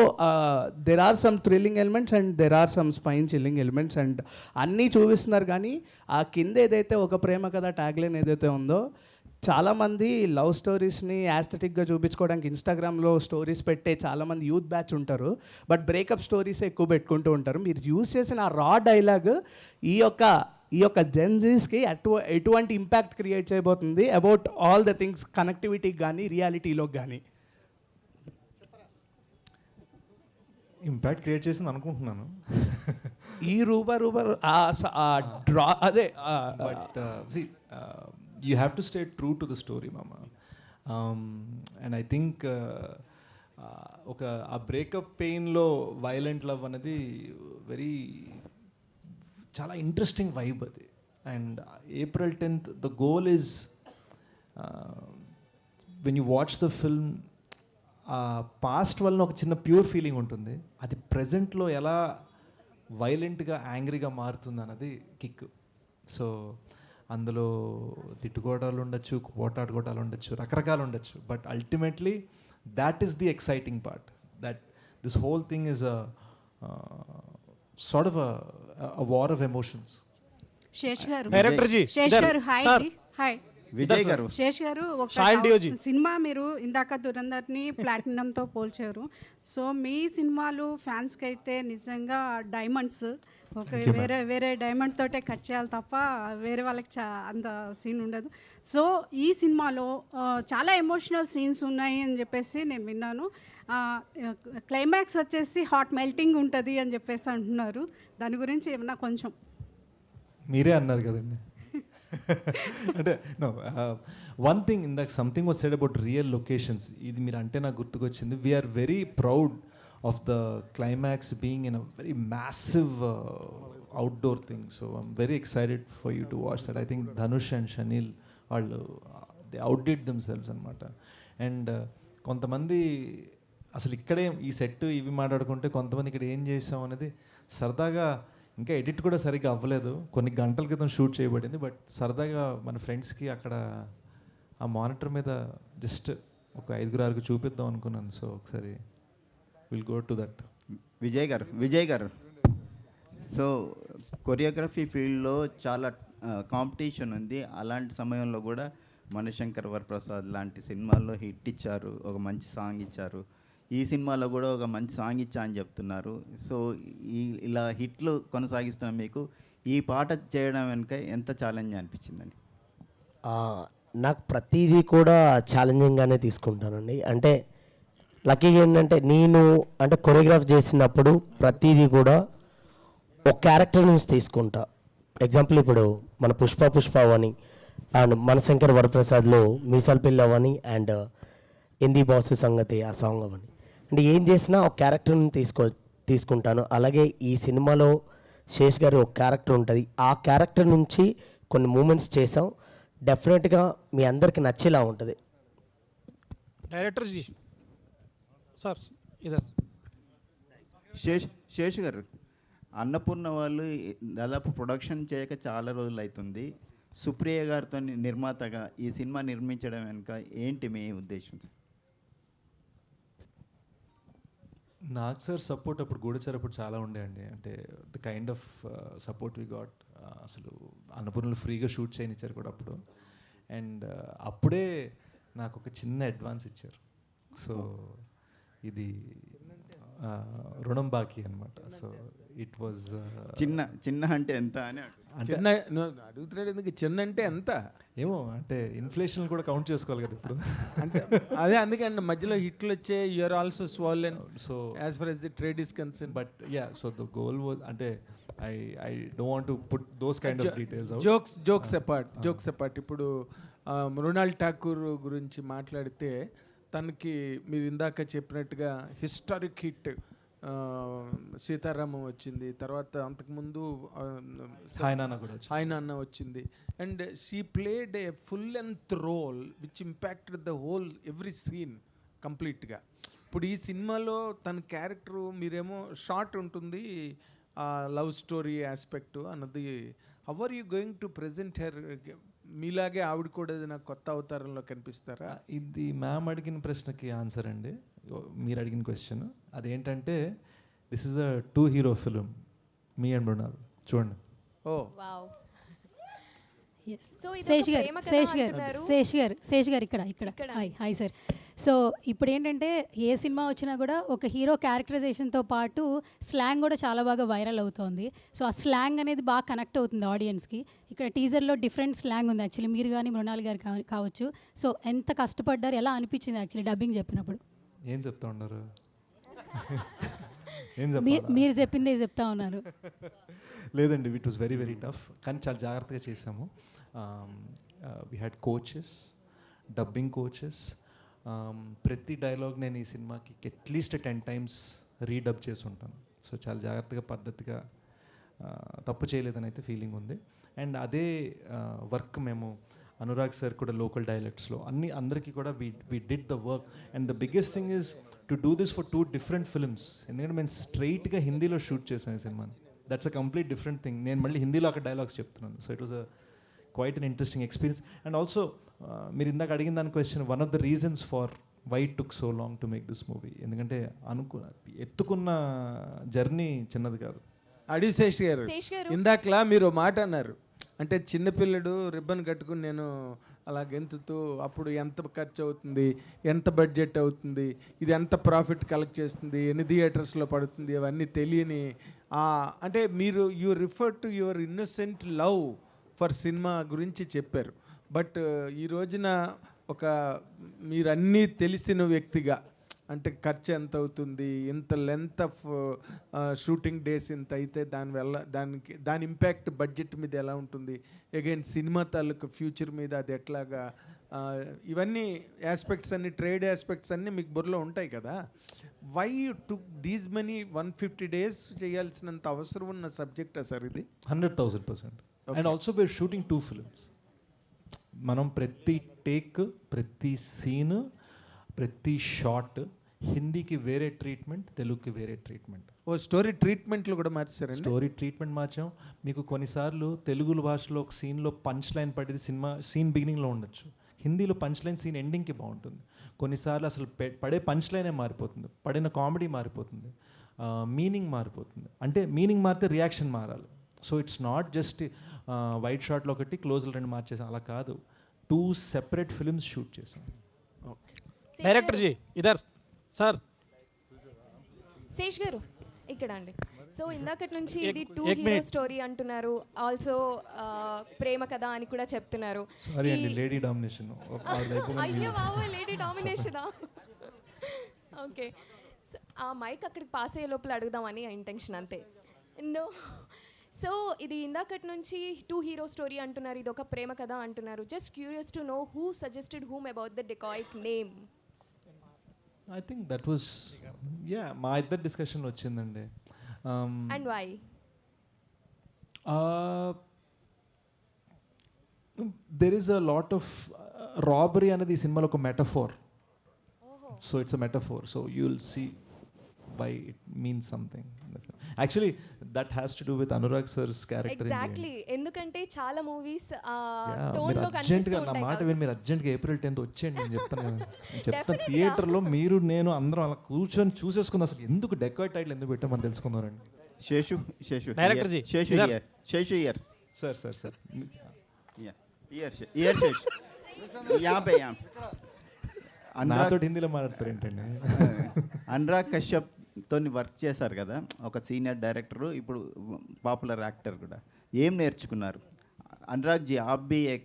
there are some thrilling elements and there are some spine-chilling elements, and అన్నీ చూపిస్తున్నారు. కానీ ఆ కింద ఏదైతే ఒక ప్రేమ కథ ట్యాగ్లైన్ ఏదైతే ఉందో, చాలామంది లవ్ స్టోరీస్ని యాస్థెటిక్గా చూపించుకోవడానికి ఇన్స్టాగ్రామ్లో స్టోరీస్ పెట్టే చాలామంది యూత్ బ్యాచ్ ఉంటారు. బట్ బ్రేకప్ స్టోరీస్ ఎక్కువ పెట్టుకుంటూ ఉంటారు. మీరు యూజ్ చేసిన ఆ రా డైలాగ్ ఈ యొక్క జెన్జీస్కి ఎటువంటి ఇంపాక్ట్ క్రియేట్ చేయబోతుంది అబౌట్ ఆల్ ద థింగ్స్, కనెక్టివిటీకి కానీ రియాలిటీలో కానీ? ఇంపాక్ట్ క్రియేట్ చేసింది అనుకుంటున్నాను. ఈ రూబర్ డ్రా అదే but you have to stay true to the story, mama. And I think ఒక ఆ బ్రేకప్ పెయిన్లో వైలెంట్ లవ్ అనేది చాలా ఇంట్రెస్టింగ్ వైబ్ అది. And April 10th the goal is when you watch the film, past వలన ఒక చిన్న pure feeling ఉంటుంది. అది ప్రజెంట్లో ఎలా వైలెంట్గా యాంగ్రీగా మారుతుంది అన్నది కిక్. సో అందులో తిట్టుకోవటాలు ఉండొచ్చు, పోటాడుకోవటాలు ఉండొచ్చు, రకరకాలు ఉండొచ్చు. But ultimately that is the exciting part, that this whole thing is a sort of a war of emotions. Sesh గారు, డైరెక్టర్ జీ, శేష్ గారు హాయ్ అండి. హాయ్ విజయ్ గారు. శేష్ గారు, ఒక సినిమా మీరు ఇందాక దురంధర్ని ప్లాటినంతో పోల్చారు. సో మీ సినిమాలు ఫ్యాన్స్కి అయితే నిజంగా డైమండ్స్. ఒక వేరే డైమండ్ తోటే కట్ చేయాలి తప్ప వేరే వాళ్ళకి అంత సీన్ ఉండదు. సో ఈ సినిమాలో చాలా ఎమోషనల్ సీన్స్ ఉన్నాయి అని చెప్పేసి నేను విన్నాను. క్లైమాక్స్ వచ్చేసి హాట్ మెల్టింగ్ ఉంటుంది అని చెప్పేసి అంటున్నారు. దాని గురించి ఏమన్నా కొంచెం మీరే అన్నారు కదండి. అంటే నో, వన్ థింగ్ ఇందాక something was said about real locations. ఇది మీరు అంటే నాకు గుర్తుకొచ్చింది. We are very proud of the climax being in a very massive outdoor thing. So I'm very excited for you to watch that. I think Dhanush and Shanil all they outdid themselves anamata. And కొంతమంది అసలు ఇక్కడే ఈ set ఇవి మాట్లాడుకుంటే కొంతమంది ఇక్కడ ఏం చేసాం అనేది సరదాగా, ఇంకా ఎడిట్ కూడా సరిగ్గా అవ్వలేదు, కొన్ని గంటల క్రితం షూట్ చేయబడింది. బట్ సరదాగా మన ఫ్రెండ్స్కి అక్కడ ఆ మానిటర్ మీద జస్ట్ ఒక 5-6 చూపిద్దాం అనుకున్నాను. సో ఒకసారి will go to that. Vijay గారు సో కొరియోగ్రఫీ ఫీల్డ్లో చాలా కాంపిటీషన్ ఉంది. అలాంటి సమయంలో కూడా మణిశంకర్ వరప్రసాద్ లాంటి సినిమాల్లో హిట్ ఇచ్చారు, ఒక మంచి సాంగ్ ఇచ్చారు. ఈ సినిమాలో కూడా ఒక మంచి సాంగ్ ఇచ్చా అని చెప్తున్నారు. సో ఇలా హిట్లు కొనసాగిస్తున్న మీకు ఈ పాట చేయడం వెనుక ఎంత ఛాలెంజ్ అనిపించిందండి? నాకు ప్రతిదీ కూడా ఛాలెంజింగ్గానే తీసుకుంటానండి. అంటే లక్కీగా ఏంటంటే నేను అంటే కొరియోగ్రాఫ్ చేసినప్పుడు ప్రతిదీ కూడా ఒక క్యారెక్టర్ నుంచి తీసుకుంటా. ఎగ్జాంపుల్ ఇప్పుడు మన పుష్ప అవని అండ్ మణిశంకర్ వరప్రసాద్లో మీసాల్ పిల్ల అవని అండ్ హిందీ బాసు సంగతి ఆ సాంగ్ అవని, అంటే ఏం చేసినా ఒక క్యారెక్టర్ని తీసుకుంటాను. అలాగే ఈ సినిమాలో శేష్ గారి ఒక క్యారెక్టర్ ఉంటుంది, ఆ క్యారెక్టర్ నుంచి కొన్ని మూమెంట్స్ చేసాం. డెఫినెట్గా మీ అందరికి నచ్చేలా ఉంటుంది. డైరెక్టర్ జీ సార్ ఇదర్ శేష్ గారు, అన్నపూర్ణ వాళ్ళు దాదాపు ప్రొడక్షన్ చేయక చాలా రోజులు అవుతుంది. సుప్రియ గారితో నిర్మాతగా ఈ సినిమా నిర్మించడం వెనుక ఏంటి మీ ఉద్దేశం? నాకు సార్ సపోర్ట్ అప్పుడు గూఢచారి అప్పుడు చాలా ఉండే అండి. అంటే the kind of support we got, అసలు అన్నపూర్ణలో ఫ్రీగా షూట్ చేయనిచ్చారు కూడా అప్పుడు. అండ్ అప్పుడే నాకు ఒక చిన్న అడ్వాన్స్ ఇచ్చారు. సో ఇది రుణం బాకీ అనమాట. సో ఇట్ వాజ్ చిన్న అంటే ఎంత అని చిన్న అడుగుతున్నాడు ఎందుకు, చిన్న అంటే ఎంత ఏమో, అంటే ఇన్ఫ్లేషన్ కూడా కౌంట్ చేసుకోవాలి కదా ఇప్పుడు. అంటే అదే అందుకండి మధ్యలో హిట్లు వచ్చే you're also swollen. So as far as the trade is concern. But yeah, so the goal was, అంటే I don't want to put those kind of details out. Jokes apart ఇప్పుడు మృణాల్ ఠాకూర్ గురించి మాట్లాడితే తనకి మీరు ఇందాక చెప్పినట్టుగా హిస్టారిక్ హిట్ సీతారామం వచ్చింది, తర్వాత అంతకుముందు హాయ్ నాన్న వచ్చింది. And she played a full length role which impacted the whole every scene కంప్లీట్గా. ఇప్పుడు ఈ సినిమాలో తన క్యారెక్టరు మీరేమో షార్ట్ ఉంటుంది, లవ్ స్టోరీ ఆస్పెక్ట్ అన్నది. How are you going to present her? మీలాగే ఆవిడ కూడా నాకు కొత్త అవతారంలో కనిపిస్తారా? ఇది మ్యామ్ అడిగిన ప్రశ్నకి ఆన్సర్ అండి, మీరు అడిగిన క్వశ్చన్. అదేంటంటే this is a 2 hero film, మీ అండ్ మృణాల్. చూడండి. శేష్ గారు ఇక్కడ హాయ్ సార్. సో ఇప్పుడు ఏంటంటే ఏ సినిమా వచ్చినా కూడా ఒక హీరో క్యారెక్టరైజేషన్తో పాటు స్లాంగ్ కూడా చాలా బాగా వైరల్ అవుతుంది. సో ఆ స్లాంగ్ అనేది బాగా కనెక్ట్ అవుతుంది ఆడియన్స్కి. ఇక్కడ టీజర్లో డిఫరెంట్ స్లాంగ్ ఉంది యాక్చువల్లీ, మీరు కానీ మృణాల్ గారు కావచ్చు. సో ఎంత కష్టపడ్డారు, ఎలా అనిపించింది యాక్చువల్లీ డబ్బింగ్ చెప్పినప్పుడు? ఏం చెప్తా ఉన్నారు? మీరు చెప్పిందే చెప్తా ఉన్నారు. లేదండి, it was very very tough, కానీ చాలా జాగ్రత్తగా చేసాము. We had coaches, dubbing coaches. ప్రతి డైలాగ్ నేను ఈ సినిమాకి అట్లీస్ట్ 10 times రీడబ్ చేసి ఉంటాను. సో చాలా జాగ్రత్తగా పద్ధతిగా, తప్పు చేయలేదని అయితే ఫీలింగ్ ఉంది. అండ్ అదే వర్క్ మేము అనురాగ్ సార్ కూడా లోకల్ డైలెక్ట్స్లో అందరికీ కూడా we did the work. And the biggest thing is to do this for 2 different films. ఎందుకంటే మేము స్ట్రైట్గా హిందీలో షూట్ చేసాం ఈ సినిమాని. That's a complete different thing. నేను మళ్ళీ హిందీలో అక్కడ డైలాగ్స్ చెప్తున్నాను. So it was a quite an interesting experience. And also మీరు ఇందాక అడిగిన దాని question, one of the reasons for why it took so long to make this movie. ఎందుకంటే ఎత్తుకున్న జర్నీ చిన్నది కాదు. అడిగి శేష్ గారు, ఇందాకలా మీరు మాట అన్నారు, అంటే చిన్నపిల్లడు రిబ్బన్ కట్టుకుని నేను అలా గెంతుతూ అప్పుడు ఎంత ఖర్చు అవుతుంది, ఎంత బడ్జెట్ అవుతుంది, ఇది ఎంత ప్రాఫిట్ కలెక్ట్ చేస్తుంది, ఎన్ని థియేటర్స్లో పడుతుంది, అవన్నీ తెలియని అంటే మీరు you refer to your innocent love for cinema గురించి చెప్పారు. బట్ ఈ రోజున ఒక మీరన్నీ తెలిసిన వ్యక్తిగా, అంటే ఖర్చు ఎంత అవుతుంది, ఇంత లెంత్ ఆఫ్ షూటింగ్ డేస్ ఇంత అయితే దానివల్ల దాని ఇంపాక్ట్ బడ్జెట్ మీద ఎలా ఉంటుంది, అగైన్ సినిమా తాలూకు ఫ్యూచర్ మీద అది ఎట్లాగా, ఇవన్నీ ఆస్పెక్ట్స్ అన్ని, ట్రేడ్ ఆస్పెక్ట్స్ అన్నీ మీకు బుర్రలో ఉంటాయి కదా. Why you took these many 150 days చేయాల్సినంత అవసరం ఉన్న సబ్జెక్టా సార్ ఇది? 100,000%. And also we are shooting 2 films. మనం ప్రతి టేక్, ప్రతి సీన్, ప్రతి షాట్ హిందీకి వేరే ట్రీట్మెంట్, తెలుగుకి వేరే ట్రీట్మెంట్. స్టోరీ ట్రీట్మెంట్లు కూడా మార్చారండి. Story treatment మార్చాం. మీకు కొన్నిసార్లు తెలుగు భాషలో ఒక సీన్లో పంచ్ లైన్ పడేది సినిమా సీన్ బిగినింగ్లో ఉండొచ్చు, హిందీలో పంచ్ లైన్ సీన్ ఎండింగ్కి బాగుంటుంది. కొన్నిసార్లు అసలు పడే పంచ్ లైనే మారిపోతుంది, పడిన కామెడీ మారిపోతుంది, మీనింగ్ మారిపోతుంది. అంటే మీనింగ్ మారితే రియాక్షన్ మారాలి. So it's not just wide షాట్లో ఒకటి క్లోజ్లో 2 మార్చేసాం, అలా కాదు. 2 సెపరేట్ ఫిల్మ్స్ షూట్ చేసాం. డైరెక్టర్ జీ ఇదర్ సార్. శేష్ గారు ఇక్కడ అండి. సో ఇందాకటి నుంచి ఇది ఏక్ 2 హీరో minute. స్టోరీ అంటున్నారు, ఆల్సో ప్రేమ కథ అని కూడా చెప్తున్నారు. సారీ అండి, లేడీ డామినేషన్. అయ్యో బాబు, లేడీ డామినేషనా? ఓకే, ఆ మైక్ అక్కడికి పాస్ అయ్యే లోపల అడుగుదామని ఇంటెన్షన్ అంతే. నో, సో ఇది ఇందాకటి నుంచి 2 హీరో స్టోరీ అంటున్నారు, ఇది ఒక ప్రేమ కథ అంటున్నారు. Just curious to know who suggested whom about the Dacoit name. I think that was మా ఇద్దరు డిస్కషన్లో వచ్చిందండి. And why? There is a lot of robbery అనేది ఈ సినిమాలో ఒక metaphor. So it's a metaphor. So you will see why it means something. Actually that has to do with Anurag sir's character. Exactly, ఎందుకంటే చాలా movies tone లో కనిపిస్తూ ఉంటాయి. నా మాట విని మీరు అర్జెంట్గా April 10th వచ్చేయండి, నేను చెప్తాను కదా. నేను చెప్తాను, థియేటర్లో మీరు నేను అందరం అలా కూర్చొని చూసేసుకుందాం అసలు ఎందుకు డెకాయిట్ టైటిల్ ఎందుకు పెట్టామని తెలుసుకున్నారండి. Seshu director ji, Seshu here sir here Seshu నాతో హిందీలో మాట్లాడతారు ఏంటండి. అనురాగ్ కశ్యప్ తోని వర్క్ చేశారు కదా, ఒక సీనియర్ డైరెక్టరు, ఇప్పుడు పాపులర్ యాక్టర్ కూడా. ఏం నేర్చుకున్నారు? అనురాగ్ जी आप भी एक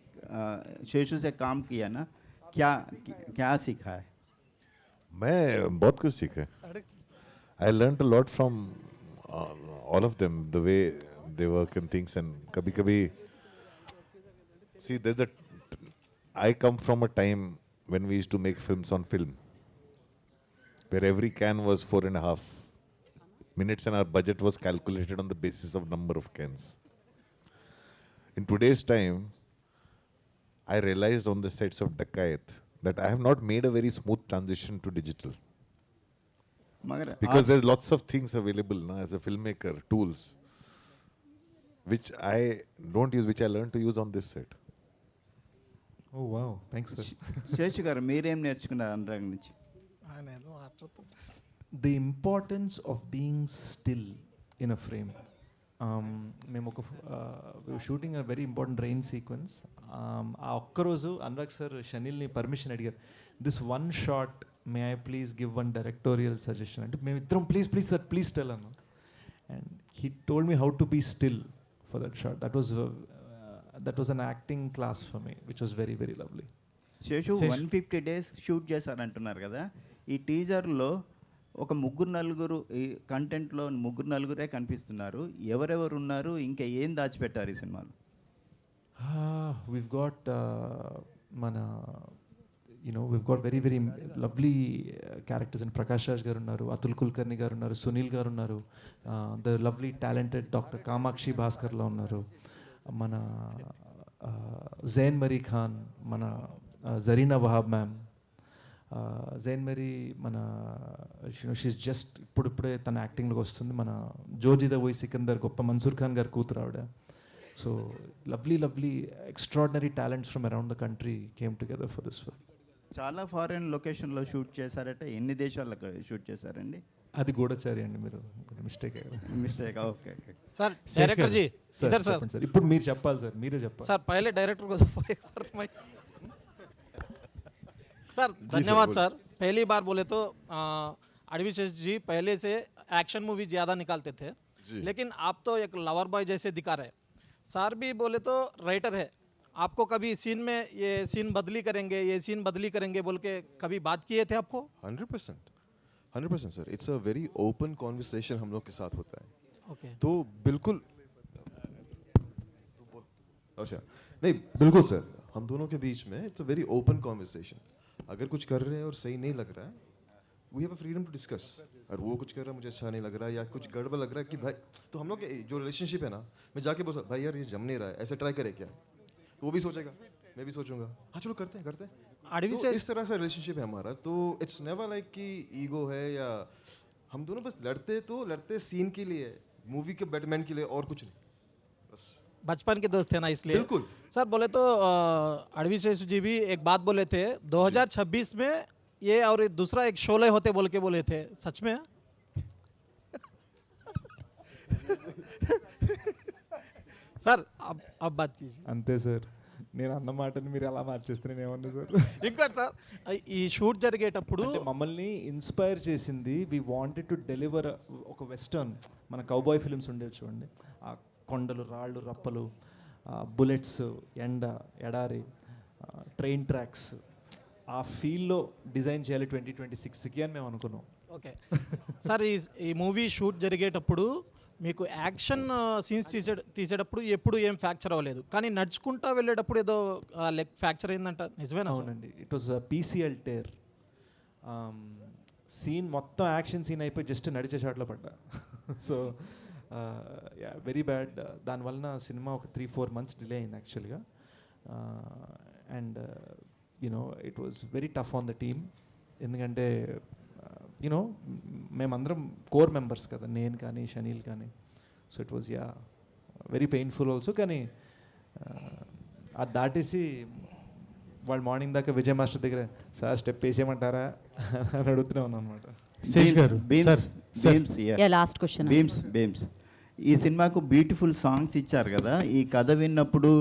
शेषु से काम किया ना, क्या सीखा है? मैं बहुत कुछ सीखा. I learned a lot from all of them, the way they work and things. And kabhi see, I come from a time when we used to make films on film, where every can was 4.5 minutes and our budget was calculated on the basis of number of cans. In today's time, I realized on the sets of Dakayat that I have not made a very smooth transition to digital. Because there's lots of things available now as a filmmaker, tools, which I don't use, which I learned to use on this set. Oh wow, thanks sir. Seshu గారు మీరేం నేర్చుకున్నారు అనురాగ్ నుంచి? The importance of being still in a frame. మేము ఒక shooting a very important rain sequence. ఆ ఒక్కరోజు Anurag sir షనిల్ని permission అడిగారు, this one shot may I please give one directorial suggestion అంటే మేము ఇద్దరం ప్లీజ్ సార్ ప్లీజ్ టెల్ అన్నాం. And he told me how to be still for that shot. That was an acting class for me, which was very, very lovely. Seshu 150 days shoot చేశారంటున్నారు కదా, ఈ టీజర్లో ఒక 3-4 ఈ కంటెంట్లో 3-4 కనిపిస్తున్నారు. ఎవరెవరు ఉన్నారు, ఇంకా ఏం దాచిపెట్టారు ఈ సినిమాలో? We've got we've got very, very lovely characters in Prakash Raj garu unnaru, Atul Kulkarni garu unnaru, Sunil garu unnaru, the lovely talented Dr. Kamakshi Bhaskar la unnaru, మన జైన్ మరీ ఖాన్, మన జరీనా వహాబ్ మ్యామ్. జైన్ మరీ మన షీస్ జస్ట్ ఇప్పుడిప్పుడే తన యాక్టింగ్లోకి వస్తుంది. మన జోజిదా వోయ్ సికందర్ గొప్ప మన్సూర్ ఖాన్ గారు కూతురు ఆవిడ. So lovely extraordinary talents from around the country came together for this film. చాలా ఫారెన్ లొకేషన్లో షూట్ చేశారట, ఎన్ని దేశాల్లో షూట్ చేశారండి? అది గూఢచారి అండి, మీరు mistake okay sir. Director ji ఇधर सर. ఇప్పుడు మీరు చెప్పాలి సార్, మీరే చెప్పాలి सर. पहले डायरेक्टर को सर धन्यवाद सर. पहली बार बोले तो अडवी शेष जी पहले से एक्शन मूवी ज़्यादा निकालते थे, लेकिन आप तो एक लवर बॉय जैसे दिखा रहे. सर भी बोले तो राइटर है, आपको कभी सीन में ये सीन बदली करेंगे बोल के कभी बात किए थे आपको? 100% sir. It's a very open conversation हम लोग के साथ होता है. Okay. तो बिल्कुल अच्छा नहीं, बिल्कुल सर, हम दोनों के बीच में it's a very open conversation. अगर कुछ कर रहे हैं और सही नहीं लग रहा है, we have a freedom to discuss. और वो कुछ कर रहा है मुझे अच्छा नहीं लग रहा है या कुछ गड़बड़ लग रहा है कि भाई, तो हम लोग जो रिलेशनशिप है ना, मैं जाके बोल सकता भाई यार ये जम नहीं रहा है, ऐसे ट्राई करे क्या, तो वो भी सोचेगा, मैं भी सोचूंगा, हाँ चलो करते हैं. तो इस तरह से रिलेशनशिप है हमारा. तो इट्स नेवर लाइक कि ईगो है या हम दोनों बस लड़ते सीन के लिए, मूवी के बैटमैन के लिए, और कुछ नहीं. बस बचपन के दोस्त थे ना इसलिए बिल्कुल सर बोले तो अड़वी शेषु जी भी एक बात बोले थे 2026 में ये और दूसरा एक शोले होते बोल के बोले थे सच में सर अब बात कीजिए అంతే సార్ నేను అన్న మాటని మీరు ఎలా మార్చేస్తే నేను ఏమన్నా సార్ ఇంకోటి సార్ ఈ షూట్ జరిగేటప్పుడు మమ్మల్ని ఇన్స్పైర్ చేసింది వి వాంటెడ్ టు డెలివర్ ఒక వెస్టర్న్ మన కౌబాయ్ ఫిల్మ్స్ ఉండేవి చూడండి ఆ కొండలు రాళ్ళు రప్పలు బుల్లెట్స్ ఎండ ఎడారి ట్రైన్ ట్రాక్స్ ఆ ఫీల్డ్లో డిజైన్ చేయాలి 2026కి అని మేము అనుకున్నాం. ఓకే సార్ ఈ మూవీ షూట్ జరిగేటప్పుడు మీకు యాక్షన్ సీన్స్ తీసేటప్పుడు ఎప్పుడు ఏం ఫ్రాక్చర్ అవ్వలేదు, కానీ నడుచుకుంటా వెళ్ళేటప్పుడు ఏదో లెగ్ ఫ్రాక్చర్ అయిందంట, నిజమేనా? అవునండి, it was PCL tear. Scene మొత్తం యాక్షన్ సీన్ అయిపోయి జస్ట్ నడిచే షాట్లో పడ్డా. So very bad. దానివలన సినిమా ఒక 3-4 months డిలే అయింది యాక్చువల్గా. And you know it was very tough on the team. ఎందుకంటే యూనో మేమందరం కోర్ మెంబర్స్ కదా, నేను కానీ షనీల్ కానీ. So it was very painful also. కానీ అది దాటేసి వాళ్ళు మార్నింగ్ దాకా విజయ్ మాస్టర్ దగ్గర సార్ స్టెప్ వేసేయమంటారా అని అడుగుతూనే ఉన్నాను అనమాట. లాస్ట్ క్వశ్చన్ బీమ్స్ ఈ సినిమాకు బ్యూటిఫుల్ సాంగ్స్ ఇచ్చారు కదా, ఈ కథ విన్నప్పుడు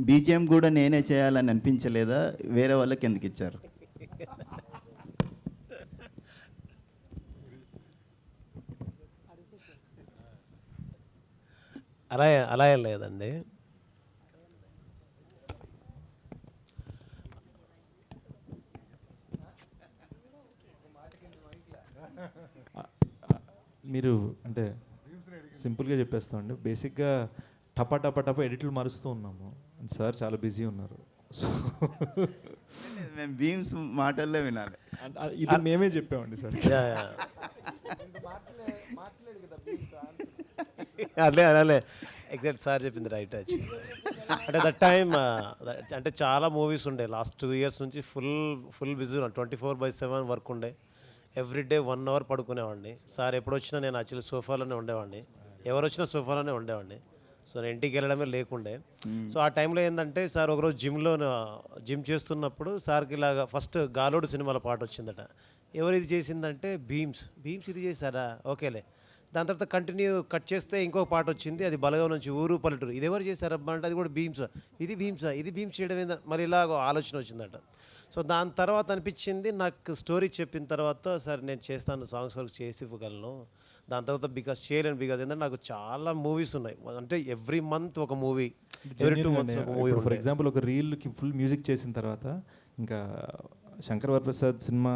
బీజిఎం కూడా నేనే చేయాలని అనిపించలేదా? వేరే వాళ్ళకి ఎందుకు ఇచ్చారు? అలా ఏం లేదండి. మీరు అంటే సింపుల్గా చెప్పేస్తామండి. బేసిక్గా టపా ఎడిట్లు మారుస్తూ ఉన్నాము. సార్ చాలా బిజీ ఉన్నారు. సో మేము బీమ్స్ మాటల్లో వినాలి. ఇది మేమే చెప్పామండి సార్. అలే ఎగ్జాక్ట్ సార్ చెప్పింది రైట్. అంటే దట్ టైమ్ అంటే చాలా మూవీస్ ఉండే లాస్ట్ 2 years నుంచి ఫుల్ బిజీ ఉన్నాను. 24/7 వర్క్ ఉండే. Everyday 1 hour పడుకునేవాడిని. సార్ ఎప్పుడు వచ్చినా నేను యాక్చువల్లీ సోఫాలోనే ఉండేవాడిని, ఎవరు వచ్చినా సోఫాలోనే ఉండేవాడిని. సో నేను ఇంటికి వెళ్ళడమే లేకుండే. సో ఆ టైంలో ఏంటంటే సార్ ఒకరోజు జిమ్ చేస్తున్నప్పుడు సార్కి ఇలాగా ఫస్ట్ గాలోడు సినిమాలో పాట వచ్చిందట. ఎవరు ఇది చేసిందంటే భీమ్స్ ఇది చేశారా, ఓకేలే. దాని తర్వాత కంటిన్యూ కట్ చేస్తే ఇంకొక పాట వచ్చింది, అది బలగం నుంచి ఊరు పల్లెటూరు. ఇది ఎవరు చేశారబ్బా అంటే అది కూడా భీమ్స్. ఇది భీమ్స్ చేయడం ఏందా, మరి ఇలాగ ఆలోచన వచ్చిందట. సో దాని తర్వాత అనిపించింది నాకు, స్టోరీ చెప్పిన తర్వాత సార్ నేను చేస్తాను, సాంగ్స్ వరకు చేసి ఇవ్వగలను. దాని తర్వాత బికాస్ చేయలేను, బికాస్ ఏంటంటే నాకు చాలా మూవీస్ ఉన్నాయి. అంటే ఎవ్రీ మంత్ ఒక మూవీ, ఎవ్రీ 2 months ఒక మూవీ. ఫర్ ఎగ్జాంపుల్ ఒక రీల్కి ఫుల్ మ్యూజిక్ చేసిన తర్వాత ఇంకా శంకర్ వరప్రసాద్ సినిమా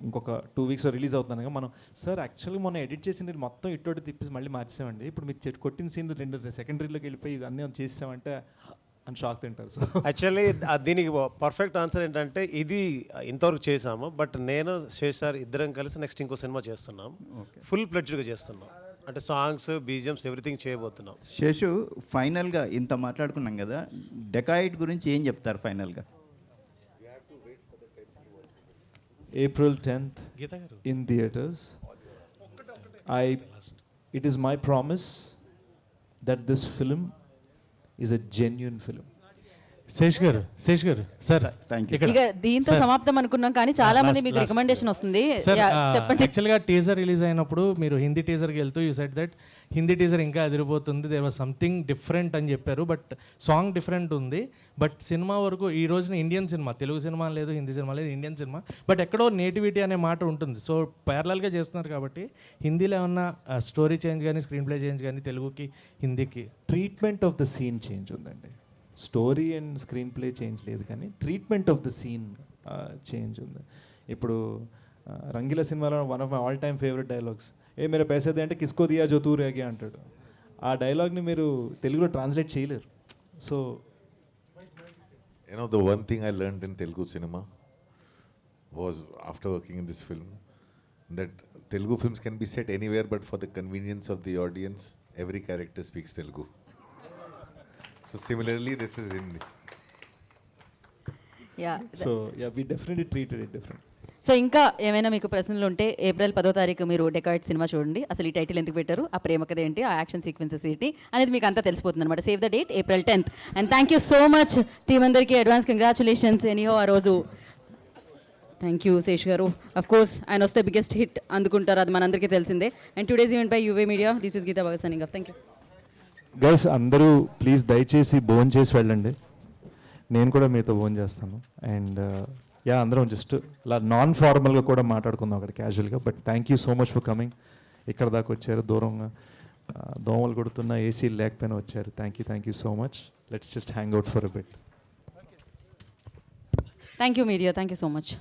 ఇంకొక 2 weeks రిలీజ్ అవుతున్నాగా మనం సార్ యాక్చువల్గా మనం ఎడిట్ చేసిన మొత్తం ఇటువంటి తిప్పేసి మళ్ళీ మార్చామండి, ఇప్పుడు మీకు కొట్టిన సీన్ 2 సెకండరీలోకి వెళ్ళిపోయి ఇవన్నీ చేసామంటే అని షాక్ తింటారు. సో యాక్చువల్లీ దీనికి పర్ఫెక్ట్ ఆన్సర్ ఏంటంటే ఇది ఇంతవరకు చేసాము, బట్ నేను శేషార్ ఇద్దరం కలిసి నెక్స్ట్ ఇంకో సినిమా చేస్తున్నాం, ఫుల్ ప్లెడ్జ్డ్గా చేస్తున్నాం. అంటే సాంగ్స్ బీజిఎమ్స్ ఎవ్రీథింగ్ చేయబోతున్నాం. శేషు, ఫైనల్గా ఇంత మాట్లాడుకున్నాం కదా, డెకాయిడ్ గురించి ఏం చెప్తారు ఫైనల్గా? April 10th in theaters. It is my promise that this film is a genuine film. Sesh గారు సార్ ఇక దీంతో సమాప్తం అనుకున్నాం, కానీ చాలా మంది మీకు రికమెండేషన్ వస్తుంది. చెప్పండి. యాక్చువల్గా టీజర్ రిలీజ్ అయినప్పుడు మీరు హిందీ టీజర్కి వెళ్తూ you said that Hindi teaser ఇంకా అదిరిపోతుంది, దేర్ వాజ్ సంథింగ్ డిఫరెంట్ అని చెప్పారు. బట్ సాంగ్ డిఫరెంట్ ఉంది. బట్ సినిమా వరకు ఈ రోజున ఇండియన్ సినిమా, తెలుగు సినిమా లేదు, హిందీ సినిమా లేదు, ఇండియన్ సినిమా. బట్ ఎక్కడో నేటివిటీ అనే మాట ఉంటుంది. సో ప్యారలల్గా చేస్తున్నారు కాబట్టి హిందీలో ఏమన్నా స్టోరీ చేంజ్ కానీ, స్క్రీన్ ప్లే చేంజ్ కానీ, తెలుగుకి హిందీకి treatment of the scene change ఉందండి. Story and screenplay change లేదు, కానీ treatment of the scene change ఉంది. ఇప్పుడు రంగీలా సినిమాలో one of my all time favourite dialogues, ఏ మీరు పైసేది అంటే కిస్కో దియా జో తూ రేగే అంటాడు. ఆ డైలాగ్ని మీరు తెలుగులో ట్రాన్స్లేట్ చేయలేరు. So the one thing I learned in Telugu cinema was after working in this film that Telugu films can be set anywhere, but for the convenience of the audience, every character speaks Telugu. So similarly, this is Hindi. Yeah. So we definitely treated it different. So ఇంకా ఏమైనా మీకు ప్రశ్నలు ఉంటే April 10వ తారీఖు మీరు dacoit cinema చూడండి. అసలు ఈ టైటిల్ ఎందుకు పెట్టారు, ఆ ప్రేమ కథ ఏంటి, ఆ యాక్షన్ సీక్వెన్సెస్ ఏంటి అనేది మీకు అంతా తెలిసిపోతుంది అనమాట. Save the date April 10th. And thank you so much team అందరికీ అడ్వాన్స్ కంగ్రాచులేషన్స్. ఎనీహో ఆ రోజు థ్యాంక్ యూ శేష్ గారు. అఫ్ కోర్స్ ఆయన వస్తే బిగ్గెస్ట్ హిట్ అందుకుంటారు, అది మనందరికీ తెలిసిందే. అండ్ టుడేస్ ఈవెంట్ బై యువే media. This is Geeta Bhagat signing off. Thank you guys. అందరూ ప్లీజ్ దయచేసి భోజనం చేసి వెళ్ళండి. నేను కూడా మీతో భోజనం చేస్తాను. అండ్ యా, అందరం జస్ట్ ఇలా నాన్ ఫార్మల్గా కూడా మాట్లాడుకుందాం అక్కడ క్యాజువల్గా. But thank you so much for coming. ఇక్కడ దాకా వచ్చారు, దూరంగా దోమలు కొడుతున్న ఏసీ లేకపోయినా వచ్చారు. Thank you so much. Let's just hang out for a bit. Thank you media. Thank you so much.